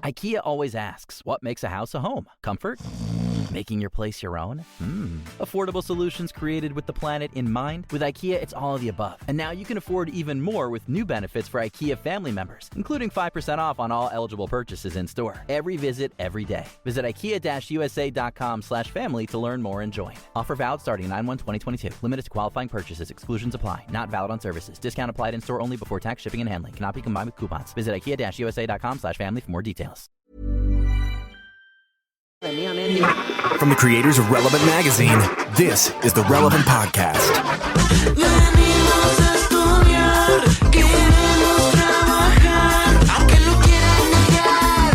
IKEA always asks, what makes a house a home? Comfort? Making your place your own? Affordable solutions created with the planet in mind? With IKEA, it's all of the above. And now you can afford even more with new benefits for IKEA family members, including 5% off on all eligible purchases in store. Every visit, every day. Visit IKEA-USA.com/family to learn more and join. Offer valid starting 9/1/2022. Limited to qualifying purchases. Exclusions apply. Not valid on services. Discount applied in store only before tax, shipping, and handling. Cannot be combined with coupons. Visit IKEA-USA.com/family for more details. From the creators of Relevant Magazine, this is the Relevant Podcast. Venimos a estudiar, queremos trabajar, aunque lo quieran negar,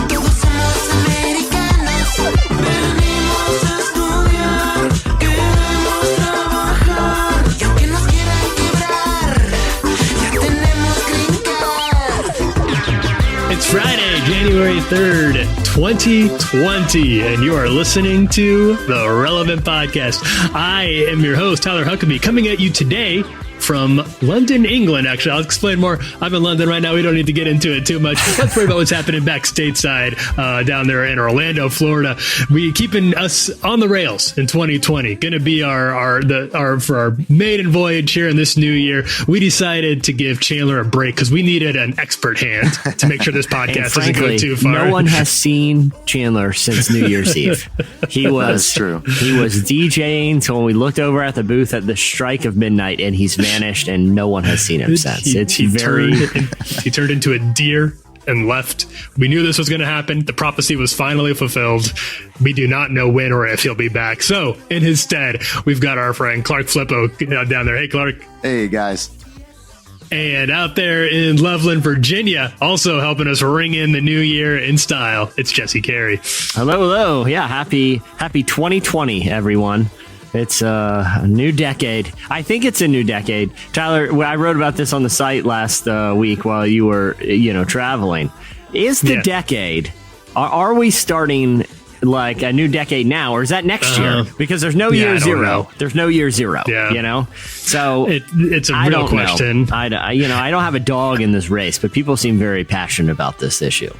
todos somos americanos. Venimos a estudiar, queremos trabajar, y aunque nos quieran quebrar, ya tenemos green card. It's Friday, January 3rd, 2020, and you are listening to the Relevant Podcast. I am your host, Tyler Huckabee, coming at you today from London, England. Actually, I'll explain more. I'm in London right now. We don't need to get into it too much. Let's worry about what's happening back stateside down there in Orlando, Florida. We keeping us on the rails in 2020. Going to be our maiden voyage here in this new year. We decided to give Chandler a break because we needed an expert hand to make sure this podcast doesn't go too far. No one has seen Chandler since New Year's Eve. That's true. He was DJing until we looked over at the booth at the strike of midnight, and he's vanished, and no one has seen him since. He turned into a deer and left. We knew this was going to happen. The prophecy was finally fulfilled. We do not know when or if he'll be back. So, in his stead, we've got our friend Clark Flippo down there. Hey, Clark. Hey, guys. And out there in Loveland, Virginia, also helping us ring in the new year in style, it's Jesse Carey. Hello. Yeah, happy 2020, everyone. It's a new decade. I think it's a new decade. Tyler, I wrote about this on the site last week while you were, traveling. Is the decade, are we starting like a new decade now, or is that next year? Because there's no year zero. There's no year zero, So it's a real question. I don't have a dog in this race, but people seem very passionate about this issue.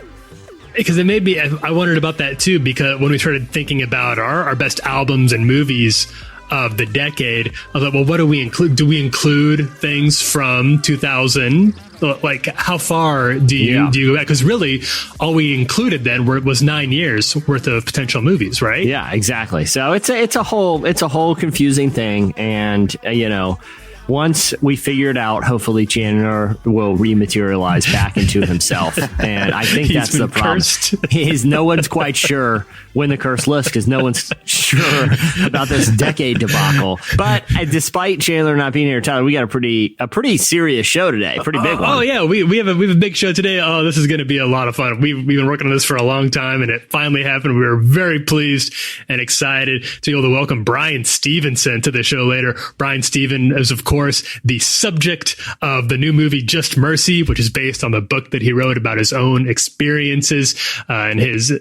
Because it made me, I wondered about that too, because when we started thinking about our best albums and movies of the decade, I thought, well, what do we include? Do we include things from 2000? Like, how far do you go back? Because really, all we included then was 9 years worth of potential movies, right? Yeah, exactly. So it's a whole confusing thing, and once we figure it out, hopefully Chandler will rematerialize back into himself. And I think that's the problem. No one's quite sure when the curse lifts because no one's sure about this decade debacle. But despite Chandler not being here, Tyler, we got a pretty serious show today. Pretty big one. Oh yeah, we have a big show today. Oh, this is going to be a lot of fun. We've been working on this for a long time, and it finally happened. We were very pleased and excited to be able to welcome Bryan Stevenson to the show later. Bryan Stevenson is, of course, the subject of the new movie Just Mercy, which is based on the book that he wrote about his own experiences and his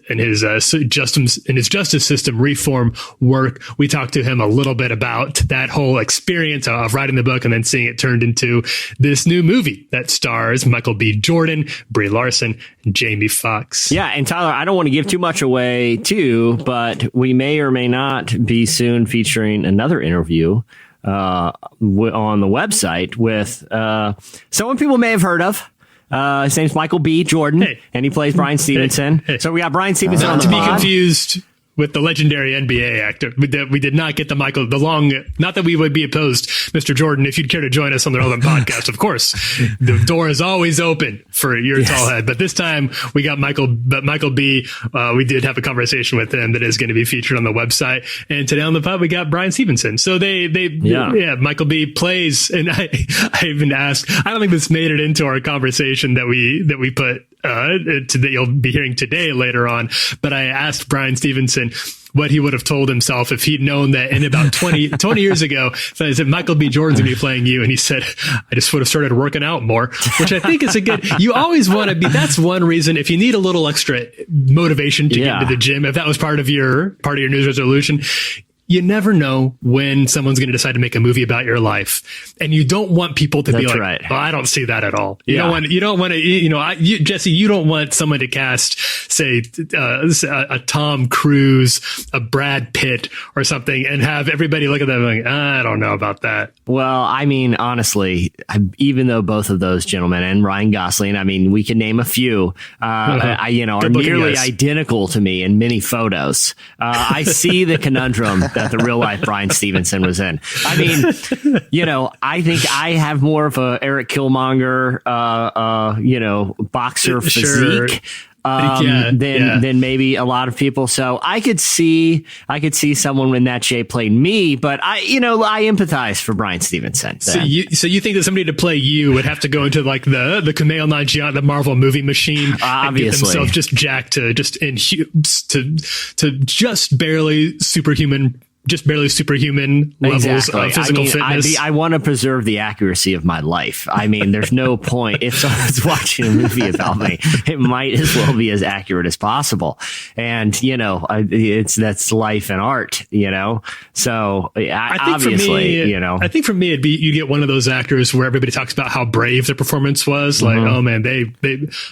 justice system reform work. We talked to him a little bit about that whole experience of writing the book and then seeing it turned into this new movie that stars Michael B. Jordan, Brie Larson, and Jamie Foxx. Yeah, and Tyler, I don't want to give too much away too, but we may or may not be soon featuring another interview on the website with someone people may have heard of. His name's Michael B. Jordan, and he plays Bryan Stevenson. So we got Bryan Stevenson on the pod. Not to be confused with the legendary NBA actor. We did not get not that we would be opposed, Mr. Jordan, if you'd care to join us on the Relevant Podcast, of course. The door is always open for your tall head. But this time we got Michael B. We did have a conversation with him that is going to be featured on the website. And today on the pod, we got Bryan Stevenson. So Michael B. plays, and I even asked, I don't think this made it into our conversation that we put that you'll be hearing today later on. But I asked Bryan Stevenson what he would have told himself if he'd known that in about 20 years ago. So I said, Michael B. Jordan's going to be playing you. And he said, I just would have started working out more, which I think is you always want to be, that's one reason if you need a little extra motivation to get into the gym, if that was part of your New Year's resolution, you never know when someone's going to decide to make a movie about your life, and you don't want people to be like, right. "Oh, I don't see that at all." You don't want to, Jesse, you don't want someone to cast, say, a Tom Cruise, a Brad Pitt, or something, and have everybody look at them like, I don't know about that. Well, I mean, honestly, even though both of those gentlemen and Ryan Gosling, I mean, we can name a few, are nearly identical to me in many photos. I see the conundrum that the real life Bryan Stevenson was in. I mean, I think I have more of a Eric Killmonger, boxer physique. Than maybe a lot of people. So I could see someone in that shape playing me, but I empathize for Bryan Stevenson. So you think that somebody to play you would have to go into like the Kumail Nanjiani, the Marvel movie machine, and get themselves just jacked to just barely superhuman levels of physical fitness. I want to preserve the accuracy of my life. I mean, there's no point if someone's watching a movie about me, it might as well be as accurate as possible. And that's life and art. So I think for me, it'd be you get one of those actors where everybody talks about how brave their performance was. Like, oh man, they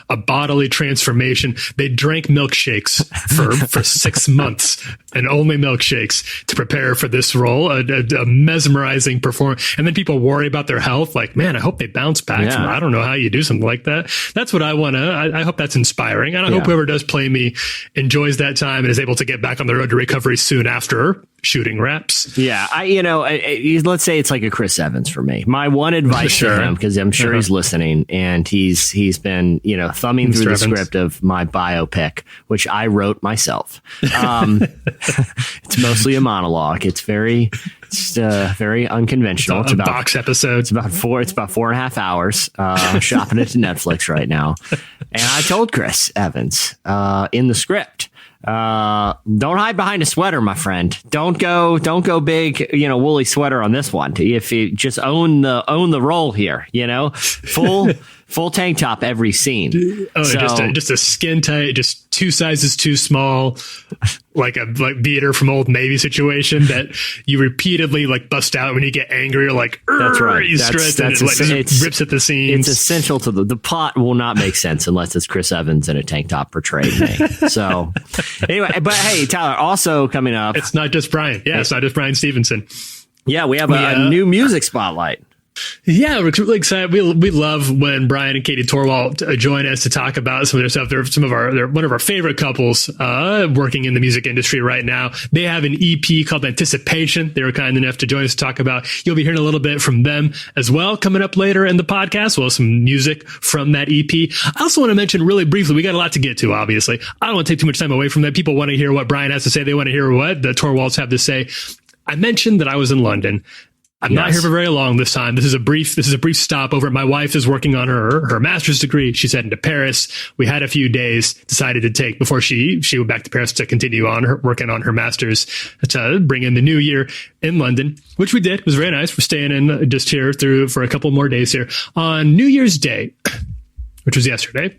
a bodily transformation. They drank milkshakes for 6 months and only milkshakes to prepare for this role, a mesmerizing performance. And then people worry about their health. Like, man, I hope they bounce back. Yeah. I don't know how you do something like that. That's what I want to, I hope that's inspiring. And I hope whoever does play me enjoys that time and is able to get back on the road to recovery soon after shooting reps. Yeah. Let's say it's like a Chris Evans for me. My one advice to him, because I'm sure he's listening, and he's been, thumbing through the script of my biopic, which I wrote myself. It's mostly a monologue. It's very unconventional. It's about a box episode. It's about 4.5 hours. I'm shopping it to Netflix right now. And I told Chris Evans in the script, don't hide behind a sweater, my friend. Don't go big, woolly sweater on this one. If you just own the role here, full tank top every scene. Just a skin tight, just 2 sizes too small, like Beater from Old Navy situation that you repeatedly bust out when you get angry. You're like, that's right. You stretch and it rips at the seams. It's essential to the plot will not make sense unless it's Chris Evans in a tank top portraying me. So anyway, but hey, Tyler, also coming up, it's not just Bryan. Yeah, it's not just Bryan Stevenson. Yeah, we have a new music spotlight. Yeah, we're really excited. We love when Bryan and Katie Torwalt join us to talk about some of their stuff. They're one of our favorite couples working in the music industry right now. They have an EP called Anticipation. They were kind enough to join us to talk about. You'll be hearing a little bit from them as well coming up later in the podcast. We'll have some music from that EP. I also want to mention really briefly, we got a lot to get to, obviously. I don't want to take too much time away from that. People want to hear what Bryan has to say. They want to hear what the Torwalts have to say. I mentioned that I was in London. I'm not here for very long this time. This is a brief stop over. My wife is working on her master's degree. She's heading to Paris. We had a few days decided to take before she went back to Paris to continue on working on her master's to bring in the new year in London, which we did. It was very nice. We're staying in just here for a couple more days here on New Year's Day, which was yesterday.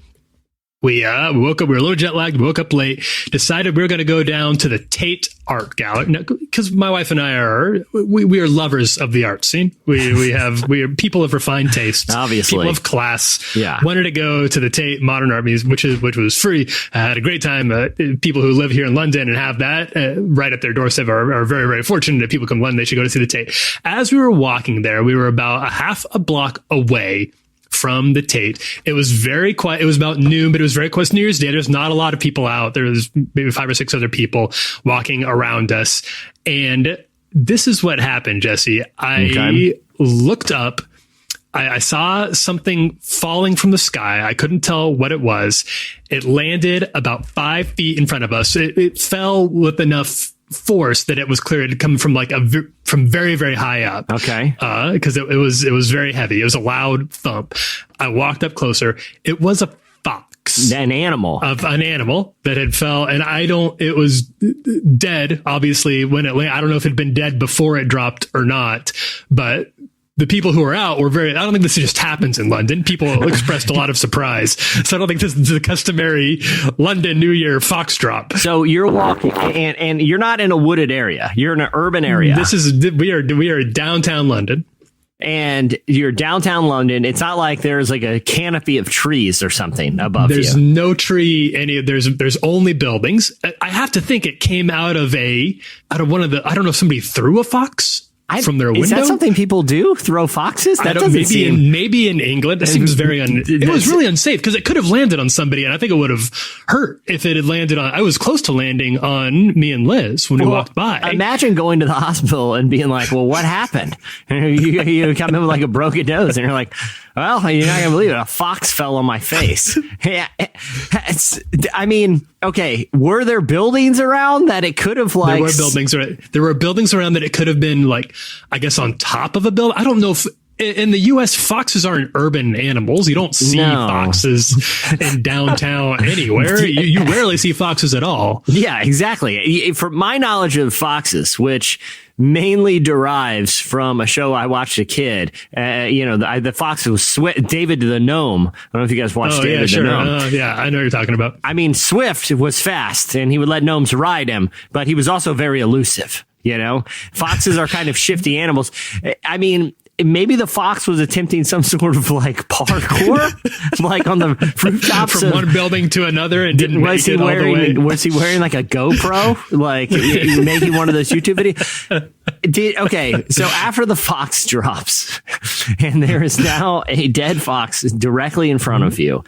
We woke up, we were a little jet lagged, we woke up late, decided we were going to go down to the Tate Art Gallery. Because my wife and I we are lovers of the art scene. We are people of refined taste. Obviously. People of class. Yeah. Wanted to go to the Tate Modern Art Museum, which was free. Had a great time. People who live here in London and have that right at their doorstep are very, very fortunate that people come to London. They should go to see the Tate. As we were walking there, we were about a half a block away from the Tate. It was very quiet. It was about noon, but it was very quiet. It's New Year's Day. There's not a lot of people out. There was maybe 5 or 6 other people walking around us. And this is what happened, Jesse. I looked up. I saw something falling from the sky. I couldn't tell what it was. It landed about 5 feet in front of us. It fell with enough force that it was clear it had come from from very, very high up. Okay. Because it was very heavy. It was a loud thump. I walked up closer. It was a fox. An animal that had fell. And it was dead, obviously, when it landed. I don't know if it had been dead before it dropped or not, but the people who are out were I don't think this just happens in London. People expressed a lot of surprise. So I don't think this is the customary London New Year fox drop. So you're walking and you're not in a wooded area. You're in an urban area. We are downtown London. And you're downtown London. It's not like there's like a canopy of trees or something above you. There's no tree. There's only buildings. I have to think it came out of one of the, I don't know if somebody threw a fox from their window. Is that something people do? Throw foxes? That doesn't seem... Maybe in England. It seems very it was really unsafe because it could have landed on somebody, and I think it would have hurt if it had landed on. I was close to landing on me and Liz when we walked by. Imagine going to the hospital and being like, "Well, what happened?" And you come in with like a broken nose, and you're like, "Well, you're not gonna believe it. A fox fell on my face." Yeah, I mean, okay, were there buildings around that it could have like? There were buildings around that it could have been like, I guess, on top of a building. I don't know if in the U.S. foxes aren't urban animals. You don't see foxes in downtown anywhere. You rarely see foxes at all. Yeah, exactly. From my knowledge of foxes, which mainly derives from a show I watched as a kid. The fox was David the Gnome. I don't know if you guys watched David the Gnome. Yeah, I know what you're talking about. I mean, Swift was fast and he would let gnomes ride him, but he was also very elusive. You know, foxes are kind of shifty animals. I mean, maybe the fox was attempting some sort of like parkour, like on the rooftops from one building to another, and didn't make it all the way. Was he wearing like a GoPro, like making one of those YouTube videos? Okay, so after the fox drops, and there is now a dead fox directly in front of you.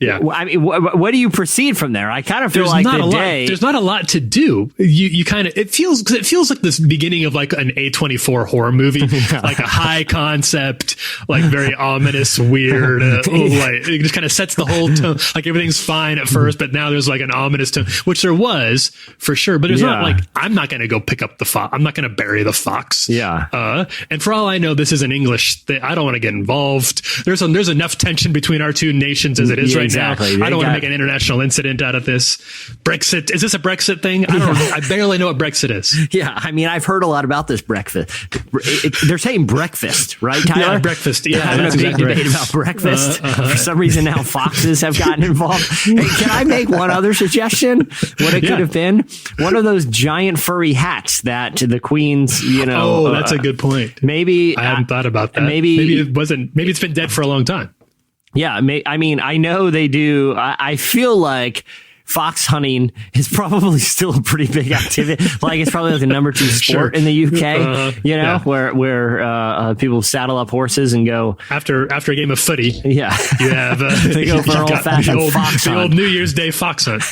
Yeah, I mean, what do you proceed from there? I kind of feel like there's not a lot to do. You kind of it feels like this beginning of like an A24 horror movie, like a high concept, like very ominous, weird. Like it just kind of sets the whole tone. Like everything's fine at first, but now there's like an ominous tone, which there was for sure. But there's not like I'm not going to go pick up the fox. I'm not going to bury the fox. Yeah. And for all I know, this is an English thing. I don't want to get involved. There's enough tension between our two nations as it is right. Exactly. Now. I don't want to make an international incident out of this. Brexit. Is this a Brexit thing? I don't know. I barely know what Brexit is. Yeah. I mean, I've heard a lot about this breakfast. They're saying breakfast, right, Tyler? Yeah, breakfast. Yeah. Having a big debate about breakfast. For some reason now foxes have gotten involved. Hey, can I make one other suggestion? What it could have been? One of those giant furry hats that the Queen's, Oh, that's a good point. Maybe. I hadn't thought about that. Maybe it wasn't. Maybe it's been dead for a long time. Yeah, I mean, I know they do. I feel like fox hunting is probably still a pretty big activity. Like it's probably like the number 2 sport in the UK, where people saddle up horses and go after a game of footy. Yeah. You have they go for an old fashioned fox hunt. The old New Year's Day fox hunt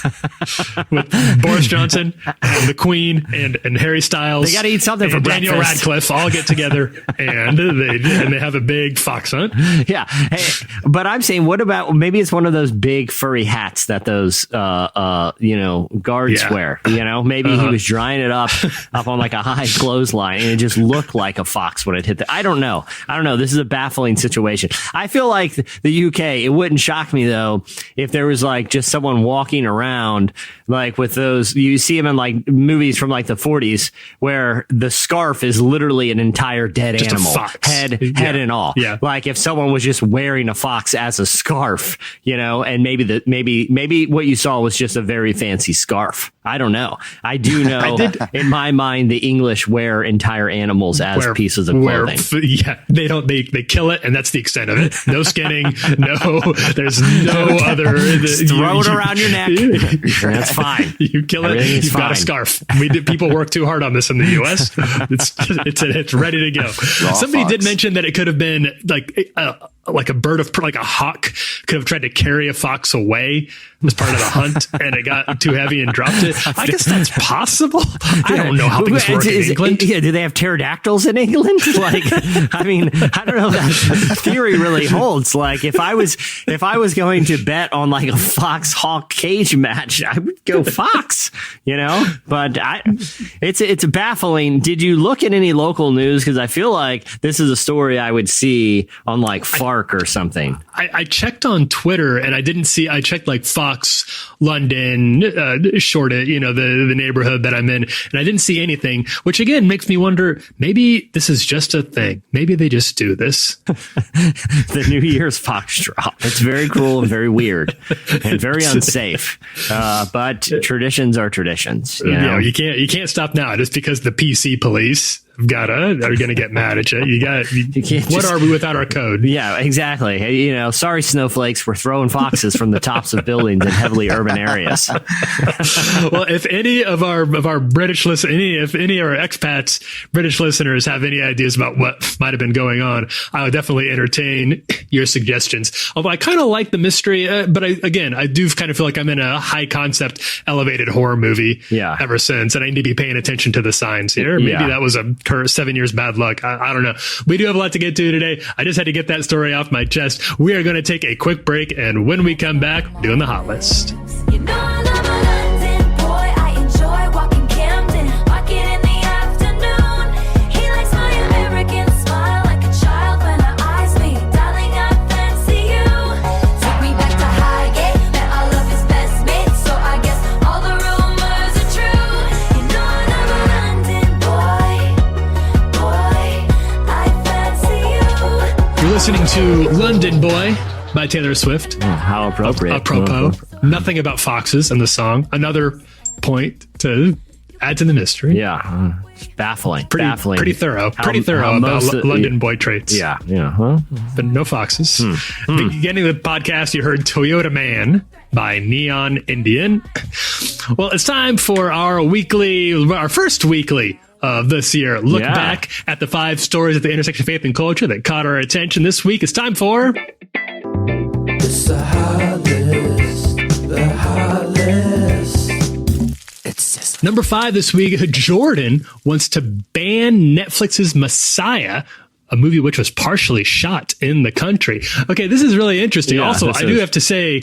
with Boris Johnson and the Queen and Harry Styles. They got to eat something for breakfast. Daniel Radcliffe all get together and they have a big fox hunt. Yeah. Hey, but I'm saying, what about maybe it's one of those big furry hats that those guards wear, maybe he was drying it up on like a high clothesline and it just looked like a fox when it hit I don't know. This is a baffling situation. I feel like the UK, it wouldn't shock me though, if there was like just someone walking around like with those, you see them in like movies from like the 40s where the scarf is literally an entire dead just animal, head and all. Yeah. Like if someone was just wearing a fox as a scarf, and maybe what you saw was just a very fancy scarf. I don't know. I do know in my mind, the English wear entire animals as pieces of clothing. They kill it and that's the extent of it. No skinning. There's no other. Just throw it around your neck. That's fine. You kill it. You've got a scarf. People work too hard on this in the U.S. It's ready to go. Somebody did mention that it could have been like a bird of like a hawk could have tried to carry a fox away as part of the hunt and it got too heavy and dropped it. I guess that's possible. I don't know how things work in England. Yeah, do they have pterodactyls in England? Like, I mean, I don't know if that theory really holds. Like, if I was going to bet on like a fox hawk cage match, I would go fox. But it's baffling. Did you look at any local news? Because I feel like this is a story I would see on like Far park or something. I checked on Twitter and I didn't see. I checked like Fox London, Shoreditch, the neighborhood that I'm in, and I didn't see anything. Which again makes me wonder. Maybe this is just a thing. Maybe they just do this. The New Year's foxtrot. It's very cruel and very weird and very unsafe. But traditions are traditions. You can't stop now just because the PC police are going to get mad at you. You can't. What are we without our code? Yeah, exactly. Hey, sorry, snowflakes. We're throwing foxes from the tops of buildings in heavily urban areas. Well, if any of our British if any of our expats British listeners have any ideas about what might have been going on, I would definitely entertain your suggestions. Although I kind of like the mystery, but I do kind of feel like I'm in a high concept elevated horror movie. Ever since, and I need to be paying attention to the signs here. Maybe that was a 7 years bad luck. I don't know. We do have a lot to get to today. I just had to get that story off my chest. We are going to take a quick break, and when we come back, doing the hot list. You know I'm a London boy. I enjoy walking Camden Market in the afternoon. He likes my American smile like a child when I eyes me. Darling, I fancy you. Took me back to Highgate. Met all of his best mates. So I guess all the rumors are true. You know I'm a London boy. I fancy you. You're listening to London Boy by Taylor Swift. How appropriate. Apropos. Nothing about foxes in the song. Another point to add to the mystery. Yeah. Baffling. Pretty thorough about London Boy traits. Yeah. Huh? But no foxes. Beginning of the podcast, you heard Toyota Man by Neon Indian. Well, it's time for our first weekly of this year. Look back at the 5 stories at the intersection of faith and culture that caught our attention this week. It's time for... It's the hot list. The hot list. It's just Number 5 this week, Jordan wants to ban Netflix's Messiah, a movie which was partially shot in the country. Okay, this is really interesting. Yeah, also, I do have to say,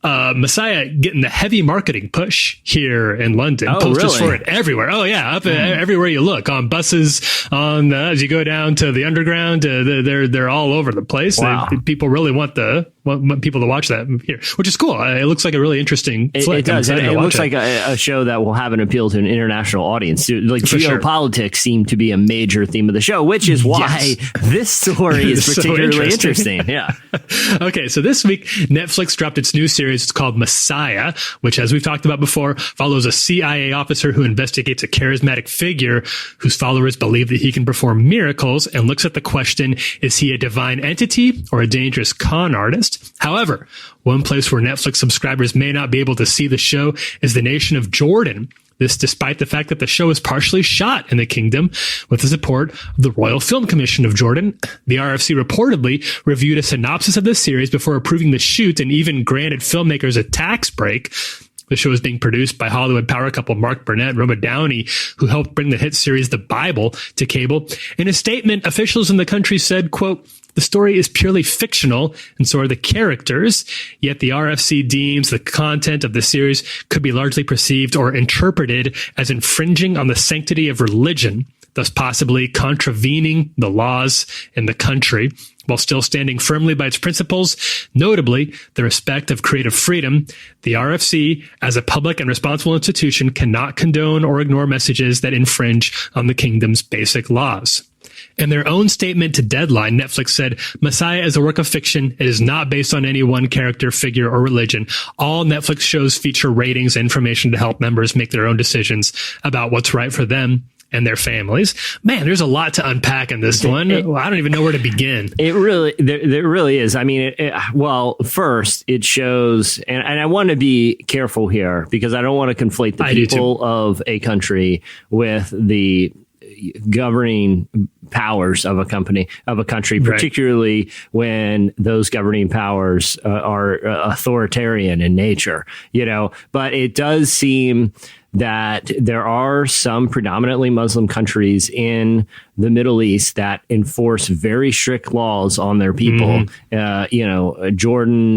Messiah getting the heavy marketing push here in London. Oh, Posters really? for it everywhere. Oh yeah, everywhere you look, on buses, as you go down to the underground, they're all over the place. Wow. People really want people to watch that here, which is cool. It looks like a really interesting flick. It does. It looks like a show that will have an appeal to an international audience. Like geopolitics seem to be a major theme of the show, which is why this story is particularly interesting. Yeah. Okay, so this week, Netflix dropped its new series. It's called Messiah, which, as we've talked about before, follows a CIA officer who investigates a charismatic figure whose followers believe that he can perform miracles, and looks at the question, is he a divine entity or a dangerous con artist? However, one place where Netflix subscribers may not be able to see the show is the nation of Jordan. This despite the fact that the show is partially shot in the kingdom with the support of the Royal Film Commission of Jordan. The RFC reportedly reviewed a synopsis of this series before approving the shoot and even granted filmmakers a tax break. The show is being produced by Hollywood power couple Mark Burnett and Roma Downey, who helped bring the hit series The Bible to cable. In a statement, officials in the country said, quote, "The story is purely fictional, and so are the characters, yet the RFC deems the content of the series could be largely perceived or interpreted as infringing on the sanctity of religion, thus possibly contravening the laws in the country, while still standing firmly by its principles, notably the respect of creative freedom. The RFC, as a public and responsible institution, cannot condone or ignore messages that infringe on the kingdom's basic laws." In their own statement to Deadline, Netflix said, "Messiah is a work of fiction. It is not based on any one character, figure, or religion. All Netflix shows feature ratings and information to help members make their own decisions about what's right for them and their families." Man, there's a lot to unpack in this one. I don't even know where to begin. It really, there really is. I mean, well, first it shows, and I want to be careful here because I don't want to conflate the people of a country with the governing powers of a country, particularly when those governing powers are authoritarian in nature, but it does seem that there are some predominantly Muslim countries in the Middle East that enforce very strict laws on their people. Jordan,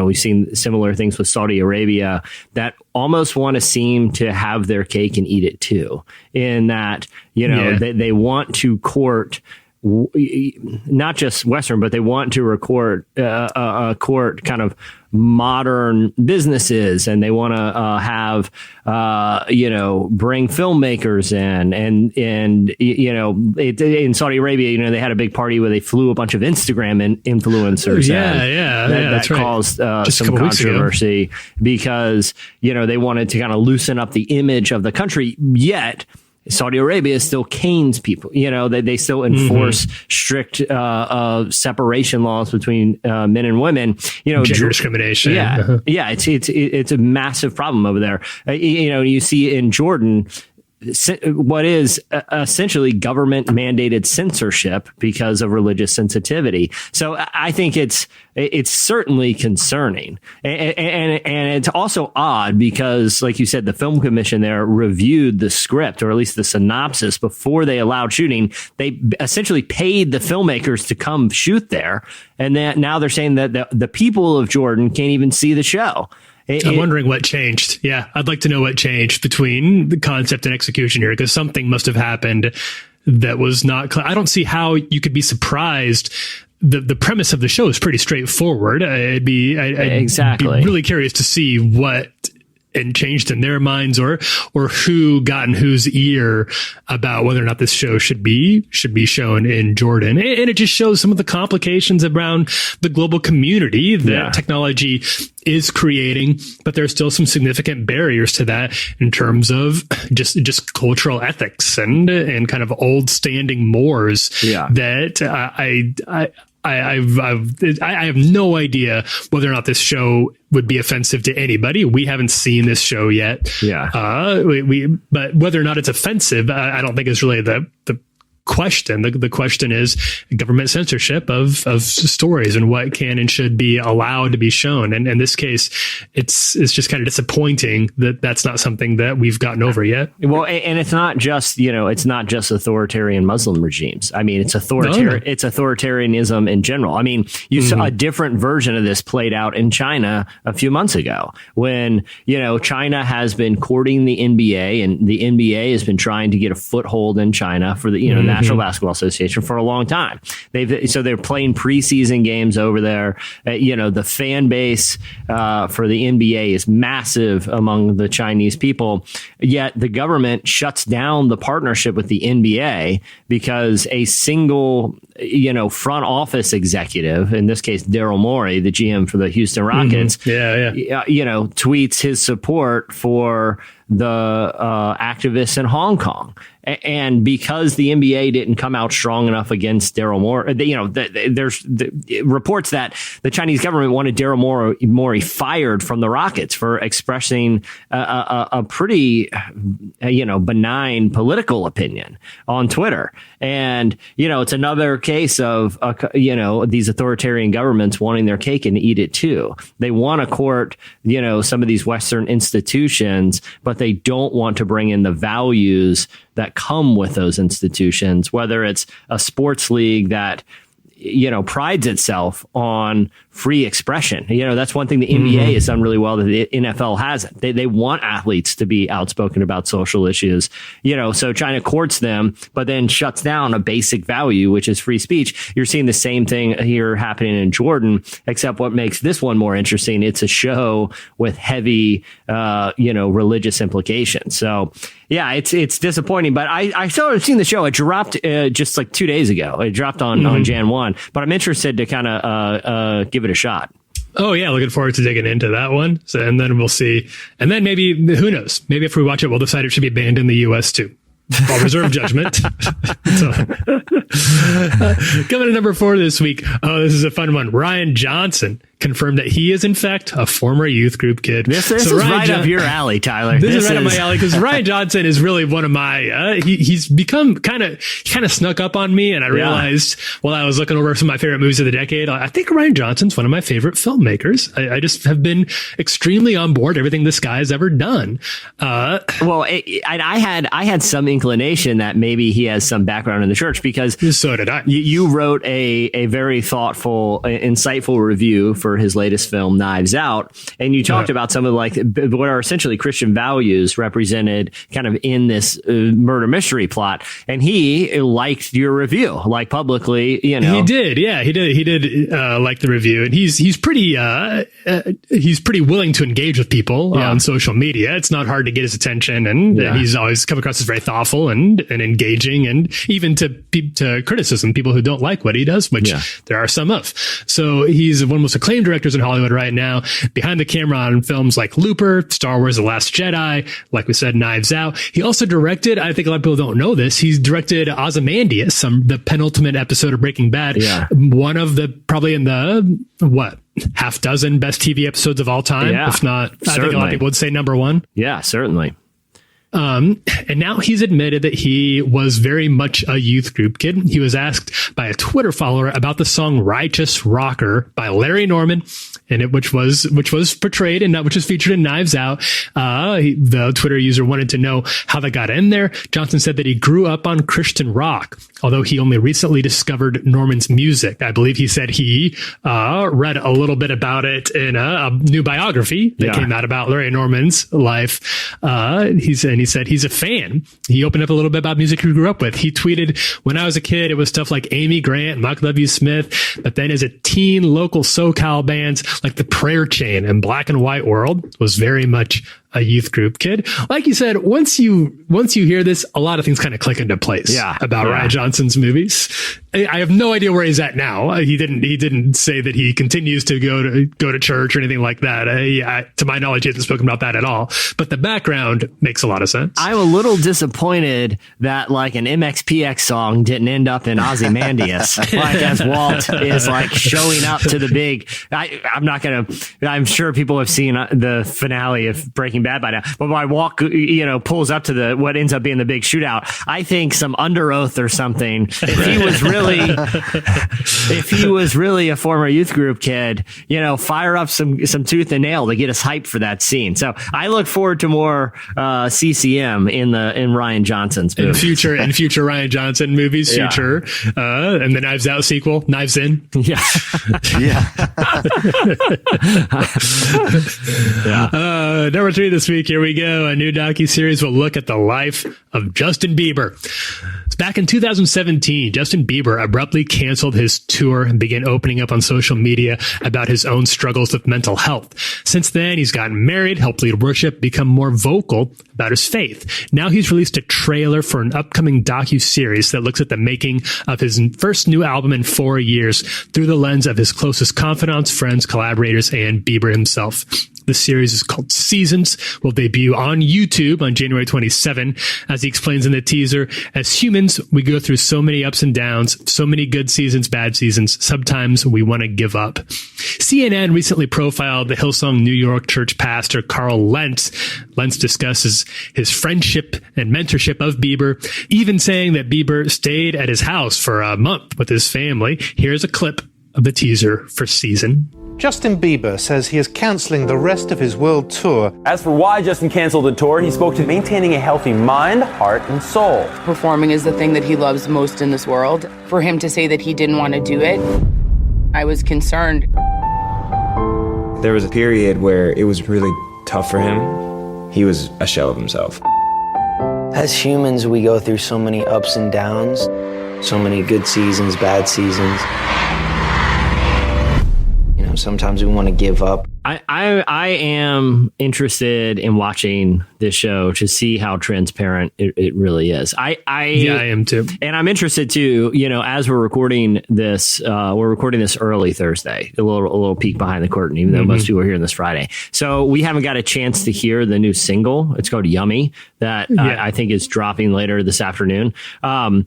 we've seen similar things with Saudi Arabia that almost want to seem to have their cake and eat it too, in that, they want to court not just Western, but they want to court kind of modern businesses, and they want to have bring filmmakers in, and in Saudi Arabia, they had a big party where they flew a bunch of Instagram influencers. That right. caused some controversy because they wanted to kind of loosen up the image of the country, yet Saudi Arabia still canes people. They still enforce strict separation laws between men and women. Gender discrimination. Yeah, it's a massive problem over there. You see in Jordan what is essentially government mandated censorship because of religious sensitivity. So I think it's certainly concerning, and it's also odd because, like you said, the film commission there reviewed the script, or at least the synopsis, before they allowed shooting. They essentially paid the filmmakers to come shoot there, and then now they're saying that the people of Jordan can't even see the show. I'm wondering what changed. Yeah, I'd like to know what changed between the concept and execution here, because something must have happened that was not clear. I don't see how you could be surprised. The premise of the show is pretty straightforward. I'd be really curious to see what and changed in their minds, or who got in whose ear about whether or not this show should be shown in Jordan. And it just shows some of the complications around the global community that technology is creating, but there's still some significant barriers to that in terms of just cultural ethics and kind of old standing mores that I have no idea whether or not this show would be offensive to anybody. We haven't seen this show yet. But whether or not it's offensive, I don't think is really the question. The question is government censorship of stories and what can and should be allowed to be shown. And in this case, it's just kind of disappointing that that's not something that we've gotten over yet. Well, and it's not just, it's not just authoritarian Muslim regimes. I mean, it's it's authoritarianism in general. I mean, you saw a different version of this played out in China a few months ago when, China has been courting the NBA, and the NBA has been trying to get a foothold in China for the, National Basketball Association for a long time. They're playing preseason games over there. The fan base for the NBA is massive among the Chinese people. Yet the government shuts down the partnership with the NBA because a single, front office executive, in this case Daryl Morey, the GM for the Houston Rockets, tweets his support for the activists in Hong Kong. And because the NBA didn't come out strong enough against Daryl Morey, there's reports that the Chinese government wanted Daryl Morey fired from the Rockets for expressing a pretty, benign political opinion on Twitter. And, it's another case of, these authoritarian governments wanting their cake and eat it too. They want to court, some of these Western institutions, but they don't want to bring in the values that come with those institutions, whether it's a sports league that, prides itself on free expression. That's one thing the NBA has done really well that the NFL hasn't. They want athletes to be outspoken about social issues, so China courts them, but then shuts down a basic value, which is free speech. You're seeing the same thing here happening in Jordan, except what makes this one more interesting, it's a show with heavy, religious implications. So yeah, it's disappointing, but I started seeing the show. It dropped just like 2 days ago. It dropped on Jan 1, but I'm interested to kind of give it a shot. Oh yeah, looking forward to digging into that one. So, and then we'll see. And then maybe, who knows? Maybe if we watch it, we'll decide it should be banned in the U.S. too. I'll reserve judgment. Coming to number 4 this week. Oh, this is a fun one. Rian Johnson confirmed that he is in fact a former youth group kid. This is right up your alley, Tyler. This is right up my alley because Rian Johnson is really one of my. He's become kind of snuck up on me, and I realized while I was looking over some of my favorite movies of the decade, I think Rian Johnson's one of my favorite filmmakers. I just have been extremely on board everything this guy has ever done. I had some inclination that maybe he has some background in the church because so did I. You wrote a very thoughtful, insightful review for for his latest film, Knives Out. And you talked about some of like what are essentially Christian values represented kind of in this murder mystery plot. And he liked your review, like publicly, you know. He did. Yeah, he did like the review. And he's pretty willing to engage with people on social media. It's not hard to get his attention. And he's always come across as very thoughtful and engaging, and even to criticism, people who don't like what he does, which there are some of. So he's one of the most acclaimed directors in Hollywood right now, behind the camera on films like Looper, Star Wars The Last Jedi, like we said, Knives Out. He also directed, I think a lot of people don't know this, he's directed Ozymandias, the penultimate episode of Breaking Bad. Yeah. One of the, probably in the, half dozen best TV episodes of all time. Yeah, if not, certainly. I think a lot of people would say number one. Yeah, certainly. And now he's admitted that he was very much a youth group kid. He was asked by a Twitter follower about the song Righteous Rocker by Larry Norman, and which was portrayed and which was featured in Knives Out. The Twitter user wanted to know how that got in there. Johnson said that he grew up on Christian rock, although he only recently discovered Norman's music. I believe he said he read a little bit about it in a new biography that came out about Larry Norman's life. He said he's a fan. He opened up a little bit about music he grew up with. He tweeted, "When I was a kid, it was stuff like Amy Grant, Michael W. Smith. But then as a teen, local SoCal bands like The Prayer Chain and Black and White World was very much a youth group kid." Like you said, once you hear this, a lot of things kind of click into place about Rian Johnson's movies. I have no idea where he's at now. He didn't say that he continues to go to church or anything like that. To my knowledge, he hasn't spoken about that at all. But the background makes a lot of sense. I'm a little disappointed that like an MXPX song didn't end up in Ozymandias. Like as Walt is like showing up to the big. I'm sure people have seen the finale of Breaking Bad by now. But when Walt, pulls up to what ends up being the big shootout, I think some Under Oath or something. If he was really a former youth group kid, fire up some tooth and nail to get us hyped for that scene. So I look forward to more CCM in Rian Johnson's movies. In future Rian Johnson movies, and the Knives Out sequel, Knives In. Yeah. Number 3 this week. Here we go. A new docuseries will look at the life of Justin Bieber. Back in 2017, Justin Bieber abruptly canceled his tour and began opening up on social media about his own struggles with mental health. Since then, he's gotten married, helped lead worship, become more vocal about his faith. Now he's released a trailer for an upcoming docuseries that looks at the making of his first new album in 4 years through the lens of his closest confidants, friends, collaborators, and Bieber himself. The series is called Seasons, will debut on YouTube on January 27. As he explains in the teaser, as humans, we go through so many ups and downs, so many good seasons, bad seasons. Sometimes we want to give up. CNN recently profiled the Hillsong New York church pastor Carl Lentz. Lentz discusses his friendship and mentorship of Bieber, even saying that Bieber stayed at his house for a month with his family. Here's a clip of the teaser for Season. Justin Bieber says he is cancelling the rest of his world tour. As for why Justin canceled the tour, he spoke to maintaining a healthy mind, heart, and soul. Performing is the thing that he loves most in this world. For him to say that he didn't want to do it, I was concerned. There was a period where it was really tough for him. He was a shell of himself. As humans, we go through so many ups and downs, so many good seasons, bad seasons. Sometimes we want to give up. I am interested in watching this show to see how transparent it really is. I am too. And I'm interested too, as we're recording this early Thursday, a little peek behind the curtain, even though most people are hearing this Friday. So we haven't got a chance to hear the new single. It's called Yummy that I think is dropping later this afternoon. So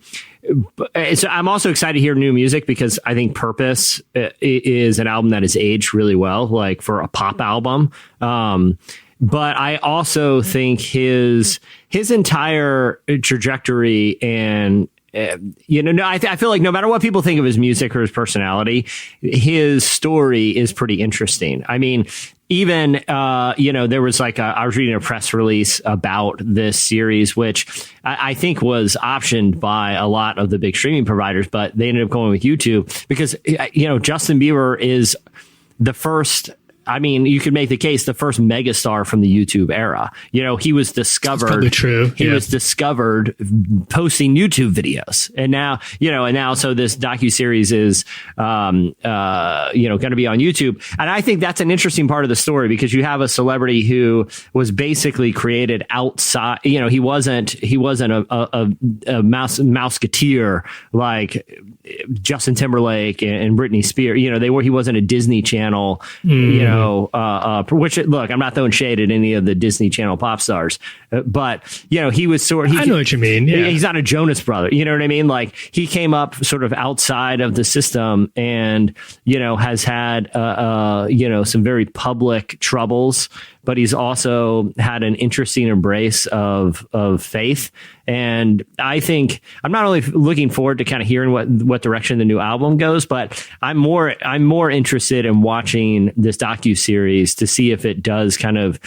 I'm also excited to hear new music because I think Purpose is an album that has aged really well, like for a pop album. But I also think his entire trajectory and I feel like no matter what people think of his music or his personality, his story is pretty interesting. I mean, even, there was I was reading a press release about this series, which I think was optioned by a lot of the big streaming providers, but they ended up going with YouTube because, Justin Bieber is the first. I mean, you could make the case the first megastar from the YouTube era. You know, he was discovered. That's probably true. He was discovered posting YouTube videos, and now, so this docuseries is, going to be on YouTube. And I think that's an interesting part of the story because you have a celebrity who was basically created outside. You know, he wasn't a mouseketeer like Justin Timberlake and Britney Spears. You know, he wasn't a Disney Channel. Which look, I'm not throwing shade at any of the Disney Channel pop stars, but he was I know what you mean. Yeah. He's not a Jonas brother. You know what I mean? Like he came up sort of outside of the system and, has had, some very public troubles, but he's also had an interesting embrace of faith. And I think I'm not only looking forward to kind of hearing what direction the new album goes, but I'm more interested in watching this docuseries to see if it does kind of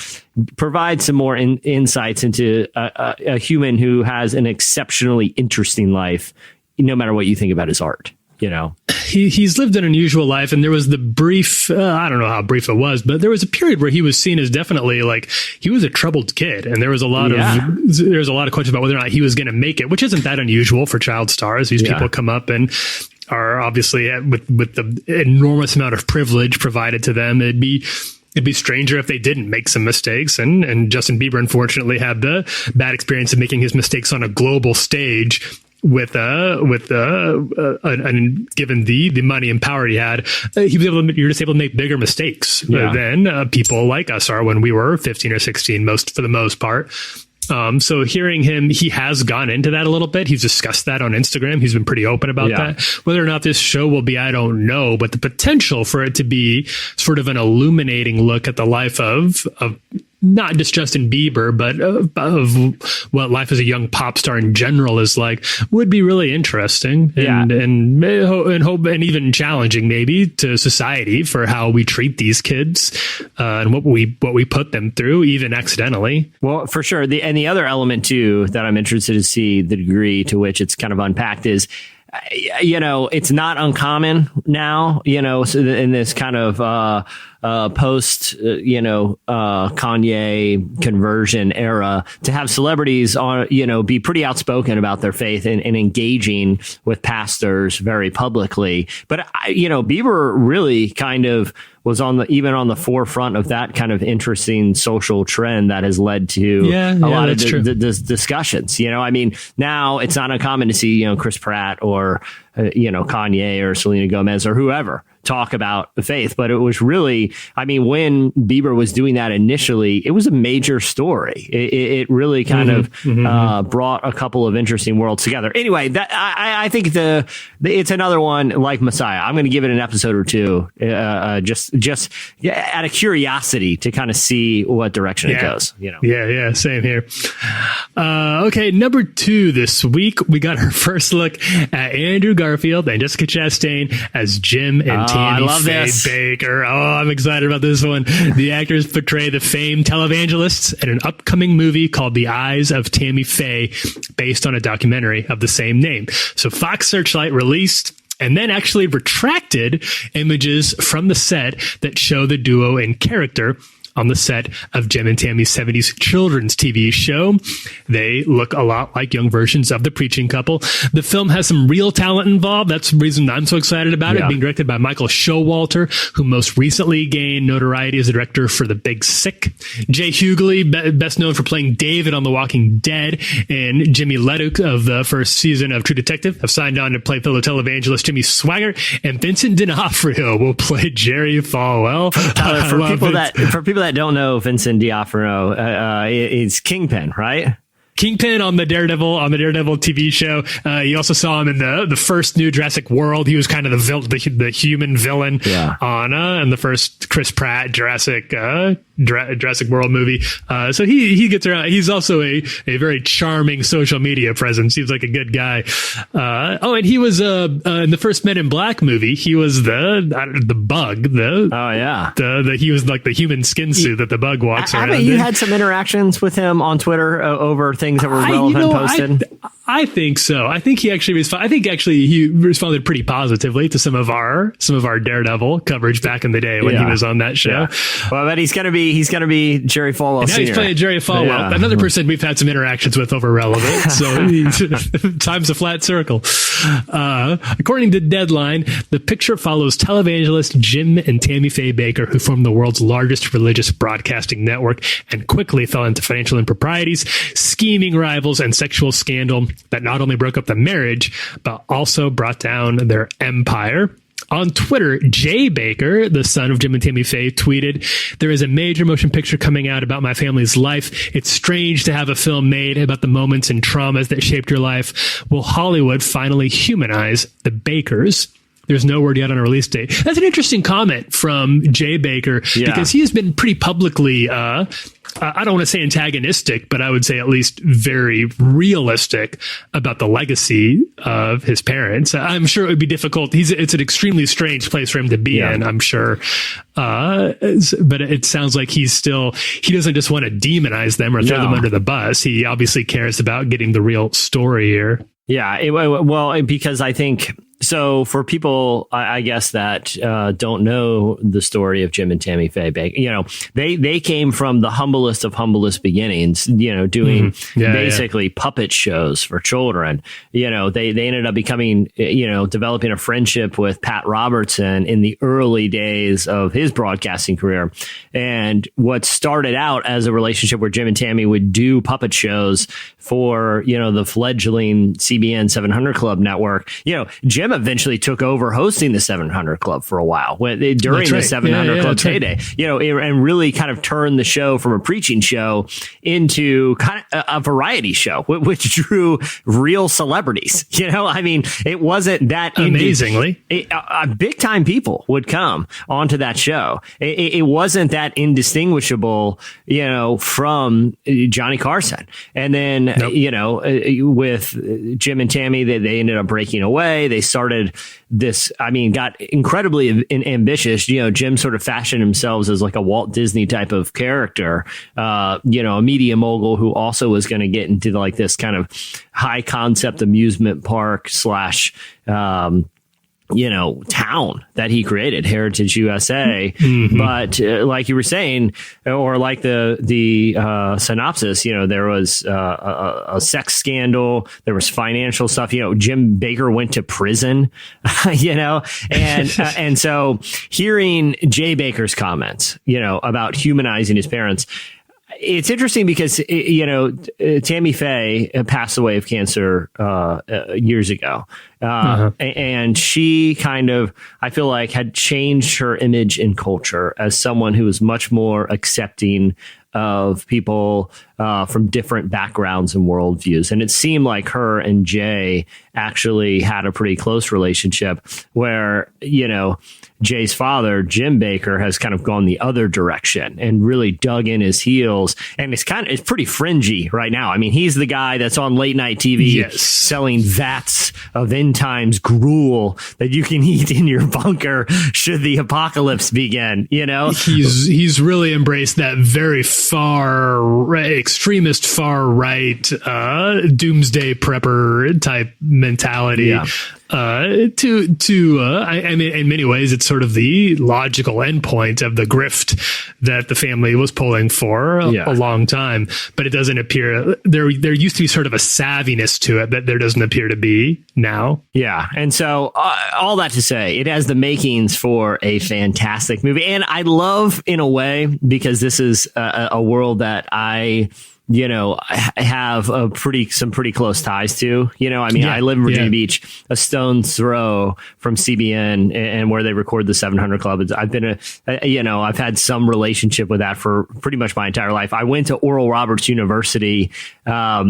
provide some more insights into a human who has an exceptionally interesting life, no matter what you think about his art. He's lived an unusual life, and there was the brief, I don't know how brief it was, but there was a period where he was seen as definitely like he was a troubled kid, and there was a lot of questions about whether or not he was going to make it, which isn't that unusual for child stars. These people come up and are obviously with the enormous amount of privilege provided to them. It'd be stranger if they didn't make some mistakes. And Justin Bieber, unfortunately, had the bad experience of making his mistakes on a global stage given the money and power he had, you're just able to make bigger mistakes than people like us are when we were 15 or 16, for the most part. So hearing him, he has gone into that a little bit. He's discussed that on Instagram. He's been pretty open about that. Whether or not this show will be, I don't know, but the potential for it to be sort of an illuminating look at the life of not just Justin Bieber, but of what life as a young pop star in general is like, would be really interesting and hope and even challenging maybe to society for how we treat these kids and what we put them through, even accidentally. Well, for sure. The other element too that I'm interested to see the degree to which it's kind of unpacked is, it's not uncommon now, so in this kind of post, Kanye conversion era to have celebrities be pretty outspoken about their faith and engaging with pastors very publicly. But, Bieber really kind of was on the forefront of that kind of interesting social trend that has led to a lot of the discussions. I mean, now it's not uncommon to see, Chris Pratt or, Kanye or Selena Gomez or whoever talk about the faith. But it was really, I mean, when Bieber was doing that initially, it was a major story. It really kind of brought a couple of interesting worlds together. Anyway, that I think it's another one like Messiah. I'm going to give it an episode or two, just out of curiosity to kind of see what direction it goes. Yeah, same here. Okay, number 2 this week, we got our first look at Andrew Garfield and Jessica Chastain as Jim and Tammy Faye Bakker. Oh, I'm excited about this one. The actors portray the famed televangelists in an upcoming movie called The Eyes of Tammy Faye, based on a documentary of the same name. So Fox Searchlight released and then actually retracted images from the set that show the duo in character on the set of Jim and Tammy's 70s children's TV show. They look a lot like young versions of the preaching couple. The film has some real talent involved. That's the reason I'm so excited about it. Being directed by Michael Showalter, who most recently gained notoriety as a director for The Big Sick. Jay Hughley, best known for playing David on The Walking Dead, and Jimmy Leduc of the first season of True Detective have signed on to play fellow televangelist Jimmy Swaggart, and Vincent D'Onofrio will play Jerry Falwell. For people that don't know Vincent D'Onofrio, is Kingpin, right? Kingpin on the Daredevil TV show. You also saw him in the first new Jurassic World. He was kind of the human villain on in the first Chris Pratt Jurassic World movie. So he gets around. He's also a very charming social media presence. Seems like a good guy. And he was in the first Men in Black movie. He was the bug. He was like the human skin suit that the bug walks around. Haven't you had some interactions with him on Twitter over things that were relevant posted? I think so. I think he actually he responded pretty positively to some of our Daredevil coverage back in the day when he was on that show. Yeah. Well, but he's gonna be Jerry Falwell. And now he's playing Jerry Falwell, another person we've had some interactions with over Relevant. So time's a flat circle. According to Deadline, the picture follows televangelist Jim and Tammy Faye Bakker, who formed the world's largest religious broadcasting network and quickly fell into financial improprieties, scheming rivals, and sexual scandal that not only broke up the marriage, but also brought down their empire. On Twitter, Jay Bakker, the son of Jim and Tammy Faye, tweeted, "There is a major motion picture coming out about my family's life. It's strange to have a film made about the moments and traumas that shaped your life. Will Hollywood finally humanize the Bakkers?" There's no word yet on a release date. That's an interesting comment from Jay Bakker because he has been pretty publicly, I don't want to say antagonistic, but I would say at least very realistic about the legacy of his parents. I'm sure it would be difficult. It's an extremely strange place for him to be in, I'm sure. But it sounds like he doesn't just want to demonize them or throw them under the bus. He obviously cares about getting the real story here. Yeah. Well, because I think... So for people, I guess, that don't know the story of Jim and Tammy Faye Bakker, they came from the humblest of humblest beginnings, doing basically puppet shows for children. They ended up becoming, developing a friendship with Pat Robertson in the early days of his broadcasting career. And what started out as a relationship where Jim and Tammy would do puppet shows for, the fledgling CBN 700 Club network. Jim eventually took over hosting the 700 Club for a while during the 700 Club's heyday, and really kind of turned the show from a preaching show into kind of a variety show, which drew real celebrities. It wasn't that amazingly big time people would come onto that show. It wasn't that indistinguishable, from Johnny Carson. And then, with Jim and Tammy, they ended up breaking away. They started this, got incredibly ambitious. Jim sort of fashioned himself as like a Walt Disney type of character, a media mogul who also was going to get into like this kind of high concept amusement park / town that he created, Heritage USA. But like you were saying, or like the synopsis, there was a sex scandal, there was financial stuff. Jim Bakker went to prison, and so hearing Jay Bakker's comments, about humanizing his parents. It's interesting because, Tammy Faye passed away of cancer years ago. And she kind of, I feel like, had changed her image in culture as someone who was much more accepting of people from different backgrounds and worldviews. And it seemed like her and Jay actually had a pretty close relationship where, Jay's father, Jim Bakker, has kind of gone the other direction and really dug in his heels. And it's pretty fringy right now. He's the guy that's on late night TV selling vats of end times gruel that you can eat in your bunker should the apocalypse begin. He's really embraced that very extremist far right doomsday prepper type mentality. In many ways, it's sort of the logical endpoint of the grift that the family was pulling for a long time. But it doesn't appear there used to be sort of a savviness to it that there doesn't appear to be now. Yeah. And so all that to say, it has the makings for a fantastic movie. And I love, in a way, because this is a world that I have some pretty close ties to, I live in Virginia Beach, a stone's throw from CBN and where they record the 700 Club. I've been I've had some relationship with that for pretty much my entire life. I went to Oral Roberts University, a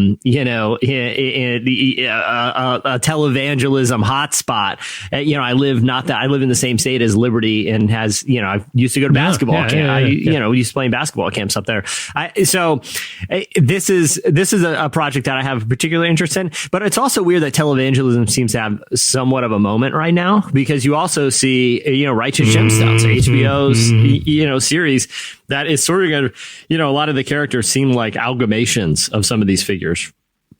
televangelism hotspot. I live in the same state as Liberty and I used to go to basketball camp. We used to play in basketball camps up there. This is a project that I have a particular interest in, but it's also weird that televangelism seems to have somewhat of a moment right now, because you also see, Righteous Gemstones, HBO's, series that is sort of, a lot of the characters seem like amalgamations of some of these figures.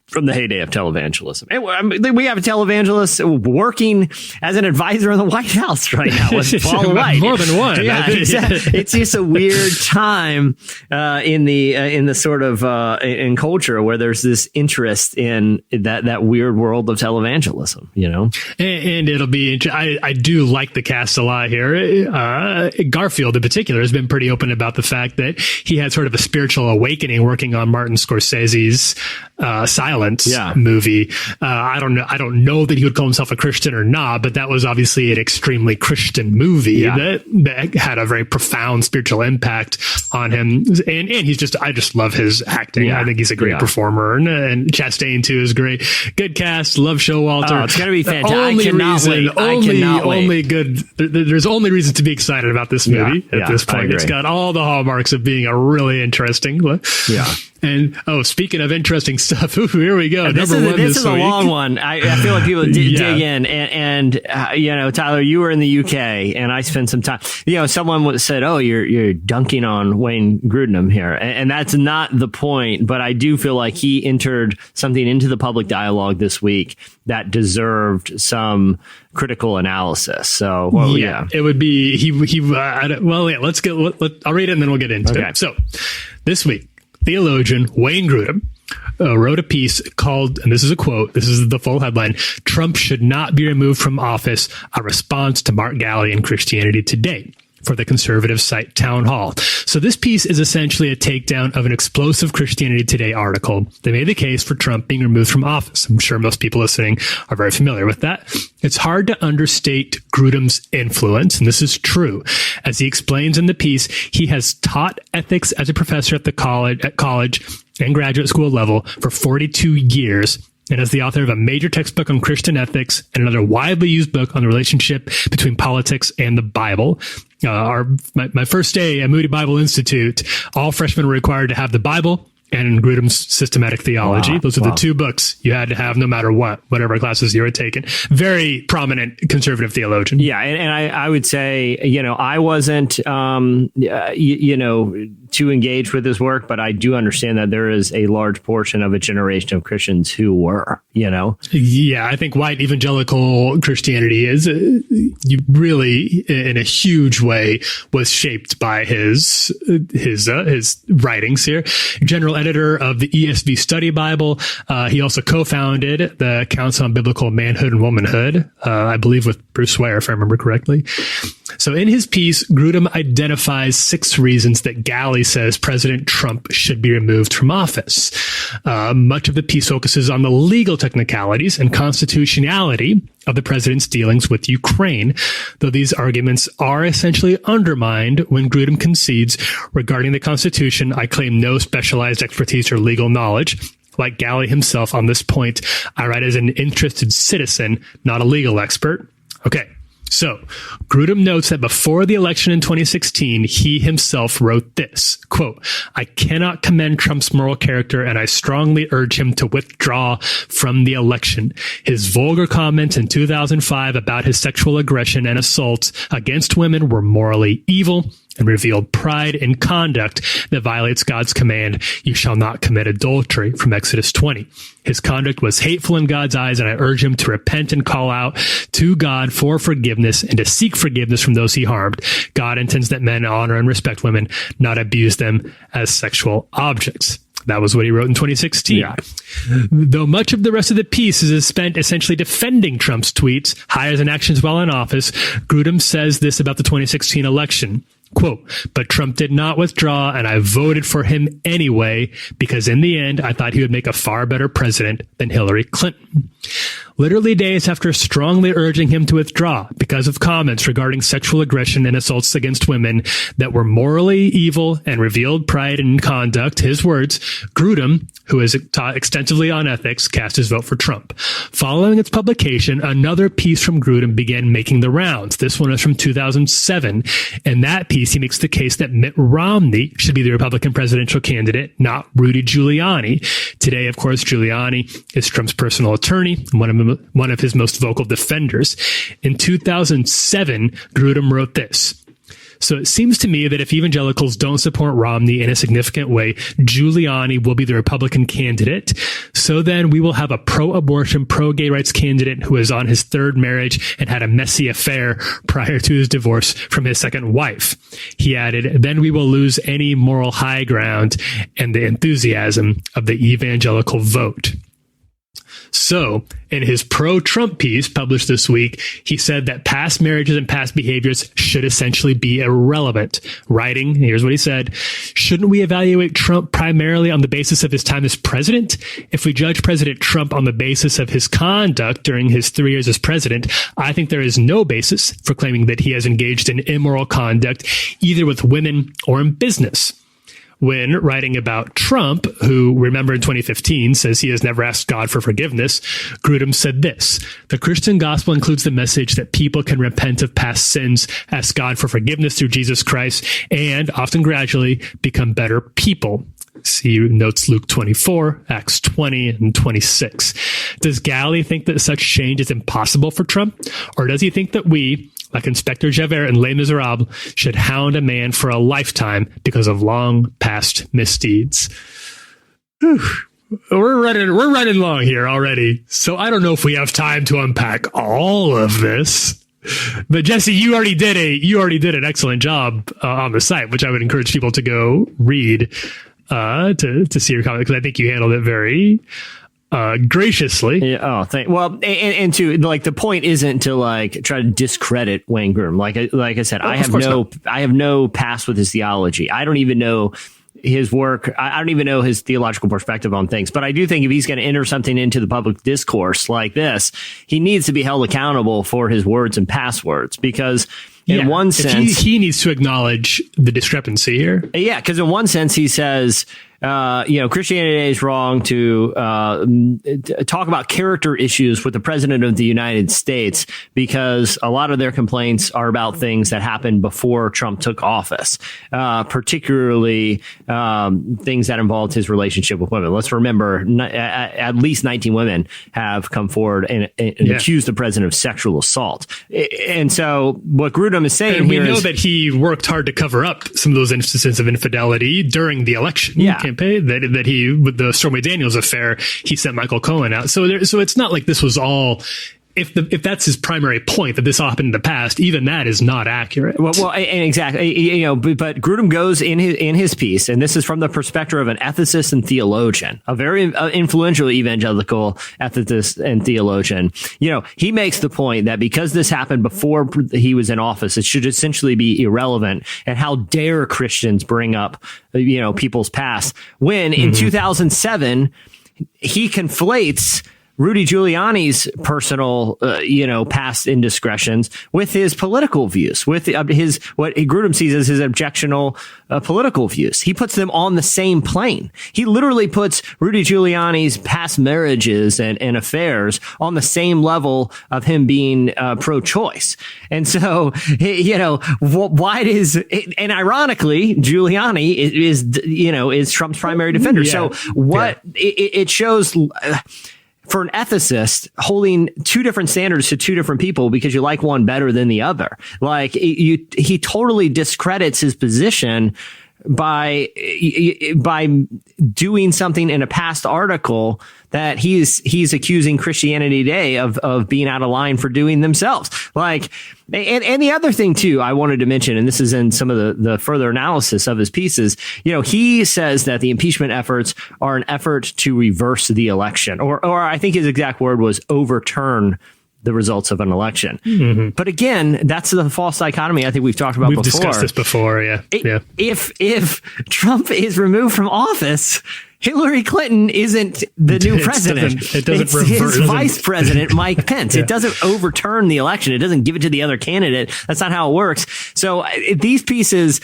from the heyday of televangelism. And we have a televangelist working as an advisor in the White House right now with Paul White. More than one. Yeah, it's just a weird time in the sort of in culture where there's this interest in that weird world of televangelism, you know. And it'll be. I do like the cast a lot here. Garfield, in particular, has been pretty open about the fact that he had sort of a spiritual awakening working on Martin Scorsese's Silence movie. I don't know that he would call himself a Christian or not, but that was obviously an extremely Christian movie that had a very profound spiritual impact on him. And I just love his acting. Yeah. I think he's a great performer, and Chastain too is great. Good cast. Love Showalter. Oh, it's gonna be fantastic. There's only reason to be excited about this movie at this point. It's got all the hallmarks of being a really interesting. Yeah. And speaking of interesting stuff, here we go. This is a long one. I feel like people dig in, and you know, Tyler, you were in the UK, and I spent some time. You know, someone said, "Oh, you're dunking on Wayne Grudem here," and that's not the point. But I do feel like he entered something into the public dialogue this week that deserved some critical analysis. So, it would be let's get. I'll read it and then we'll get into it. So, this week, theologian Wayne Grudem wrote a piece called, and this is a quote, this is the full headline, "Trump should not be removed from office, a response to Mark Galli and Christianity Today," for the conservative site Town Hall. So this piece is essentially a takedown of an explosive Christianity Today article that made the case for Trump being removed from office. I'm sure most people listening are very familiar with that. It's hard to understate Grudem's influence, and this is true. As he explains in the piece, he has taught ethics as a professor at college and graduate school level for 42 years, and as the author of a major textbook on Christian ethics and another widely used book on the relationship between politics and the Bible. My first day at Moody Bible Institute, all freshmen were required to have the Bible and Grudem's Systematic Theology. Wow. Those are the two books you had to have no matter whatever classes you were taking. Very prominent conservative theologian. Yeah. And I would say, you know, I wasn't, too engaged with his work, but I do understand that there is a large portion of a generation of Christians who were, you know. Yeah, I think white evangelical Christianity is really, in a huge way, was shaped by his writings here. General editor of the ESV Study Bible. He also co-founded the Council on Biblical Manhood and Womanhood, I believe with Bruce Ware, if I remember correctly. So in his piece, Grudem identifies 6 reasons that Galli says President Trump should be removed from office. Much of the piece focuses on the legal technicalities and constitutionality of the president's dealings with Ukraine, though these arguments are essentially undermined when Grudem concedes, regarding the Constitution, I claim no specialized expertise or legal knowledge. Like Galli himself on this point, I write as an interested citizen, not a legal expert. Okay. So, Grudem notes that before the election in 2016, he himself wrote this, quote, "I cannot commend Trump's moral character, and I strongly urge him to withdraw from the election. His vulgar comments in 2005 about his sexual aggression and assaults against women were morally evil and revealed pride in conduct that violates God's command, 'You shall not commit adultery,' from Exodus 20. His conduct was hateful in God's eyes, and I urge him to repent and call out to God for forgiveness and to seek forgiveness from those he harmed. God intends that men honor and respect women, not abuse them as sexual objects." That was what he wrote in 2016. Yeah. Though much of the rest of the piece is spent essentially defending Trump's tweets, hires, and actions while in office, Grudem says this about the 2016 election. Quote, "But Trump did not withdraw, and I voted for him anyway, because in the end, I thought he would make a far better president than Hillary Clinton." Literally days after strongly urging him to withdraw because of comments regarding sexual aggression and assaults against women that were morally evil and revealed pride in conduct, his words, Grudem, who has taught extensively on ethics, cast his vote for Trump. Following its publication, another piece from Grudem began making the rounds. This one is from 2007. In that piece, he makes the case that Mitt Romney should be the Republican presidential candidate, not Rudy Giuliani. Today, of course, Giuliani is Trump's personal attorney, one of his most vocal defenders. In 2007, Grudem wrote this, So it seems to me that if evangelicals don't support Romney in a significant way, Giuliani will be the Republican candidate. So then we will have a pro-abortion, pro-gay rights candidate who is on his third marriage and had a messy affair prior to his divorce from his second wife. He added, then we will lose any moral high ground and the enthusiasm of the evangelical vote. So, in his pro-Trump piece published this week, he said that past marriages and past behaviors should essentially be irrelevant. Writing, here's what he said, shouldn't we evaluate Trump primarily on the basis of his time as president? If we judge President Trump on the basis of his conduct during his 3 years as president, I think there is no basis for claiming that he has engaged in immoral conduct, either with women or in business. When writing about Trump, who, remember in 2015, says he has never asked God for forgiveness, Grudem said this, the Christian gospel includes the message that people can repent of past sins, ask God for forgiveness through Jesus Christ, and often gradually become better people. See notes Luke 24, Acts 20, and 26. Does Galley think that such change is impossible for Trump? Or does he think that we, like Inspector Javert and Les Miserables, should hound a man for a lifetime because of long past misdeeds? Whew. We're running long here already, so I don't know if we have time to unpack all of this. But Jesse, you already did an excellent job on the site, which I would encourage people to go read to see your comment, because I think you handled it very graciously. Yeah, well, and to like, the point isn't to like try to discredit Wayne Grudem. Like I said, I have no past with his theology. I don't even know his work. I don't even know his theological perspective on things. But I do think if he's going to enter something into the public discourse like this, he needs to be held accountable for his words and past words, because in one sense, he needs to acknowledge the discrepancy here. Yeah, because in one sense, he says, Christianity is wrong to talk about character issues with the president of the United States, because a lot of their complaints are about things that happened before Trump took office, particularly things that involved his relationship with women. Let's remember, at least 19 women have come forward and accused the president of sexual assault. And so what Grudem is saying and here we know that he worked hard to cover up some of those instances of infidelity during the election campaign, that he, with the Stormy Daniels affair, he sent Michael Cohen out. So it's not like this was all, if that's his primary point, that this happened in the past, even that is not accurate. Well, and exactly, but Grudem goes in his piece, and this is from the perspective of an ethicist and theologian, a very influential evangelical ethicist and theologian. He makes the point that because this happened before he was in office, it should essentially be irrelevant. And how dare Christians bring up, people's past, when in 2007 he conflates Rudy Giuliani's personal, past indiscretions with his political views, with his, what Grudem sees as his objectionable political views. He puts them on the same plane. He literally puts Rudy Giuliani's past marriages and affairs on the same level of him being pro-choice. And so, why does, and ironically, Giuliani is Trump's primary defender. Yeah. So it shows, for an ethicist, holding two different standards to two different people because you like one better than the other. Like, he totally discredits his position by doing something in a past article that he's accusing Christianity Today of being out of line for doing themselves. Like, and the other thing too, I wanted to mention, and this is in some of the further analysis of his pieces, he says that the impeachment efforts are an effort to reverse the election, or I think his exact word was overturn the results of an election. Mm-hmm. But again, that's the false dichotomy I think we've talked about before. We've discussed this before, yeah. If Trump is removed from office, Hillary Clinton isn't the new president. It doesn't reverse. His vice president, Mike Pence. Yeah. It doesn't overturn the election. It doesn't give it to the other candidate. That's not how it works. So these pieces